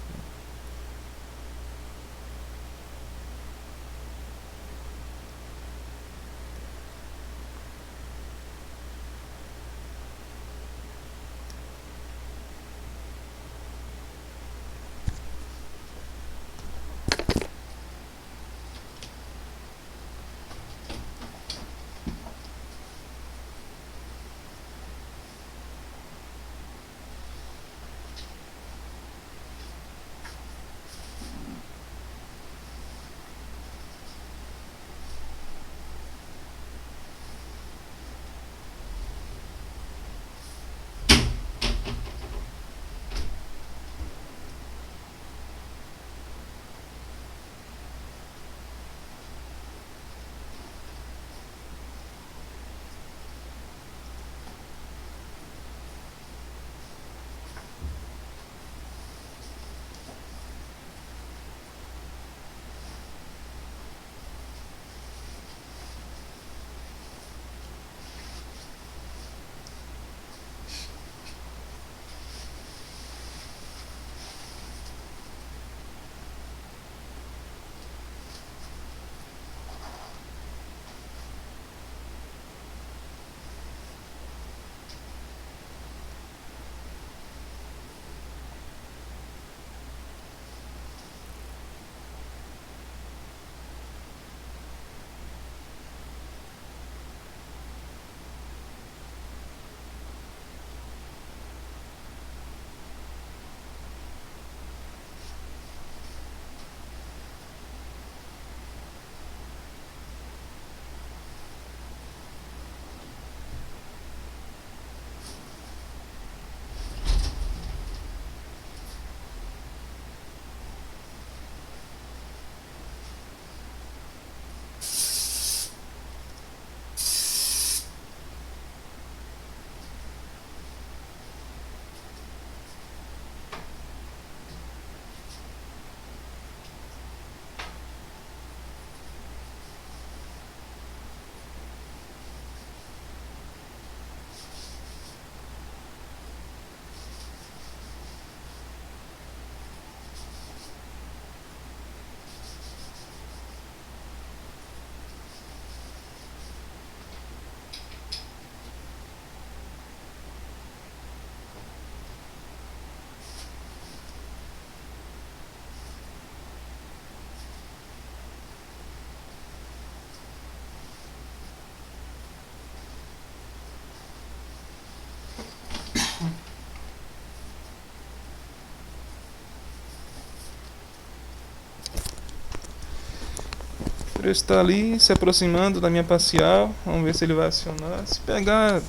Ele está ali se aproximando da minha parcial. Vamos ver se ele vai acionar. Se pegar,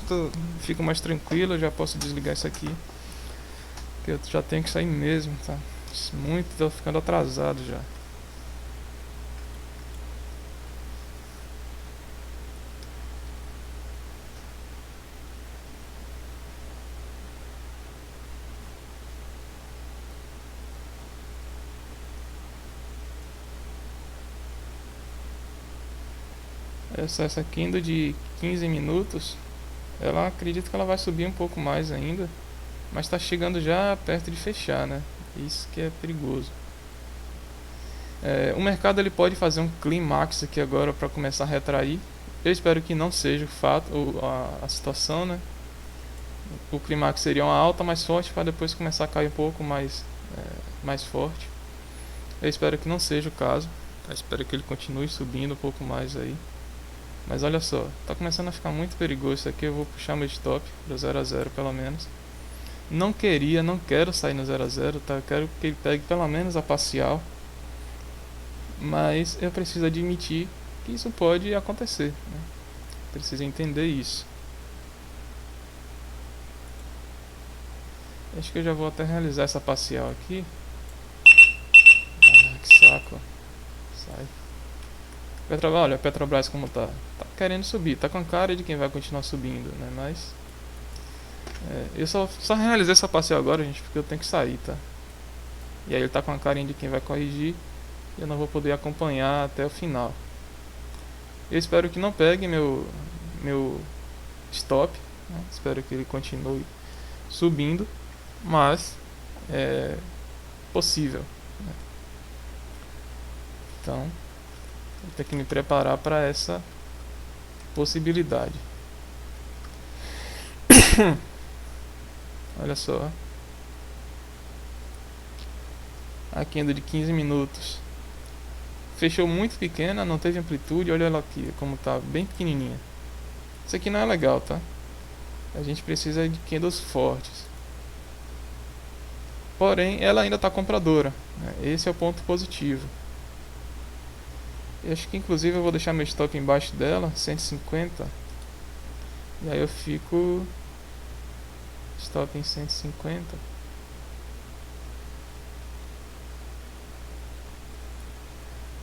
fico mais tranquilo. Eu já posso desligar isso aqui, que eu já tenho que sair mesmo, tá? Muito, tô ficando atrasado já. Essa Kindle de 15 minutos, ela acredito que ela vai subir um pouco mais ainda, mas está chegando já perto de fechar, né? Isso que é perigoso. O mercado ele pode fazer um clímax aqui agora para começar a retrair. Eu espero que não seja o fato, a situação, né? O clímax seria uma alta mais forte para depois começar a cair um pouco mais forte. Eu espero que não seja o caso. Eu espero que ele continue subindo um pouco mais aí. Mas olha só, tá começando a ficar muito perigoso isso aqui. Eu vou puxar meu stop para 0 a 0 pelo menos. Não quero sair no 0 a 0, tá? Eu quero que ele pegue pelo menos a parcial. Mas eu preciso admitir que isso pode acontecer, né? Preciso entender isso. Acho que eu já vou até realizar essa parcial aqui. Ah, que saco. Sai. Olha, a Petrobras como tá. Tá querendo subir, tá com a cara de quem vai continuar subindo, né? Mas eu só realizei essa parcial agora, gente, porque eu tenho que sair, tá? E aí ele tá com a carinha de quem vai corrigir e eu não vou poder acompanhar até o final. Eu espero que não pegue meu stop, né? Espero que ele continue subindo, mas é possível, né? Então, eu tenho que me preparar para essa possibilidade. Olha só. Aqui ainda de 15 minutos. Fechou muito pequena, não teve amplitude. Olha ela aqui como tá, bem pequenininha. Isso aqui não é legal, tá? A gente precisa de candles fortes. Porém, ela ainda está compradora, né? Esse é o ponto positivo. Eu acho que inclusive eu vou deixar meu stop embaixo dela, 150. E aí eu fico stop em 150.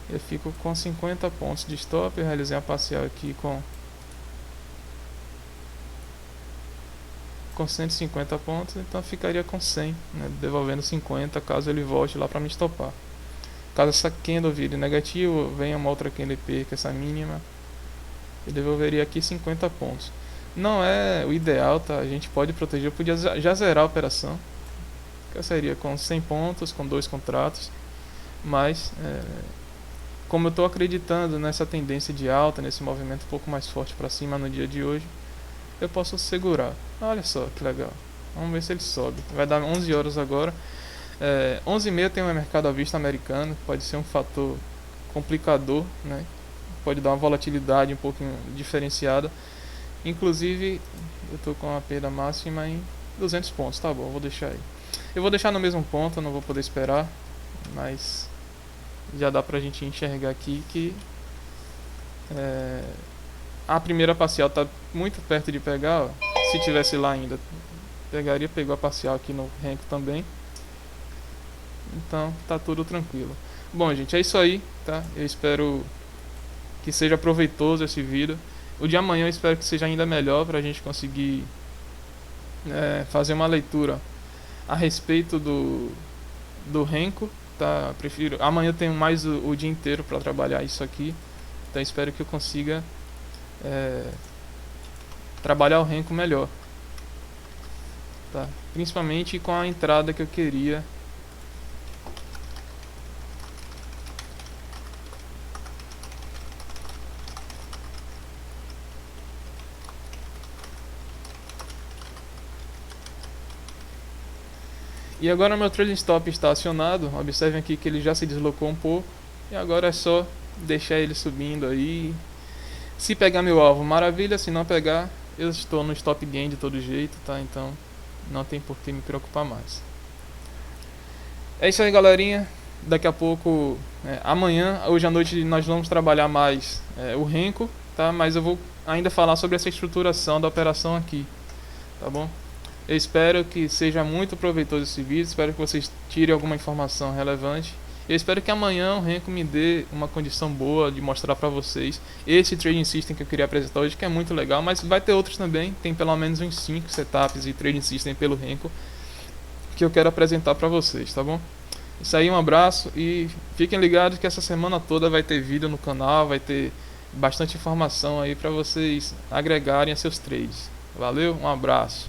Eu fico com 50 pontos de stop. Eu realizei a parcial aqui com 150 pontos, então ficaria com 100, né, devolvendo 50 caso ele volte lá para me stopar. Caso essa candle vire negativo, venha uma outra candle perca essa mínima, eu devolveria aqui 50 pontos. Não é o ideal, tá? A gente pode proteger, eu podia já zerar a operação, que eu sairia com 100 pontos, com 2 contratos, mas como eu estou acreditando nessa tendência de alta, nesse movimento um pouco mais forte para cima no dia de hoje, eu posso segurar. Olha só que legal. Vamos ver se ele sobe. Vai dar 11 horas agora. 11h30 tem um mercado à vista americano. Pode ser um fator complicador, né? Pode dar uma volatilidade um pouquinho diferenciada. Inclusive, eu estou com a perda máxima em 200 pontos. Tá bom, vou deixar aí. Eu vou deixar no mesmo ponto, eu não vou poder esperar. Mas já dá pra gente enxergar aqui que a primeira parcial está muito perto de pegar, ó. Se tivesse lá ainda, pegaria, pegou a parcial aqui no Renko também. Então tá tudo tranquilo. Bom, gente, é isso aí, tá? Eu espero que seja proveitoso esse vídeo. O de amanhã eu espero que seja ainda melhor pra gente conseguir fazer uma leitura a respeito do Renko, tá? Prefiro, amanhã eu tenho mais o dia inteiro para trabalhar isso aqui. Então espero que eu consiga trabalhar o Renko melhor, tá? Principalmente com a entrada que eu queria. E agora meu trailing stop está acionado. Observem aqui que ele já se deslocou um pouco. E agora é só deixar ele subindo aí. Se pegar meu alvo, maravilha. Se não pegar, eu estou no stop gain de todo jeito, tá? Então não tem por que me preocupar mais. É isso aí, galerinha. Daqui a pouco, amanhã, hoje à noite, nós vamos trabalhar mais o Renko, tá? Mas eu vou ainda falar sobre essa estruturação da operação aqui, tá bom? Eu espero que seja muito proveitoso esse vídeo, espero que vocês tirem alguma informação relevante. Eu espero que amanhã o Renko me dê uma condição boa de mostrar para vocês esse trading system que eu queria apresentar hoje, que é muito legal, mas vai ter outros também, tem pelo menos uns 5 setups e trading system pelo Renko que eu quero apresentar para vocês, tá bom? Isso aí, um abraço e fiquem ligados que essa semana toda vai ter vídeo no canal, vai ter bastante informação aí para vocês agregarem a seus trades. Valeu, um abraço.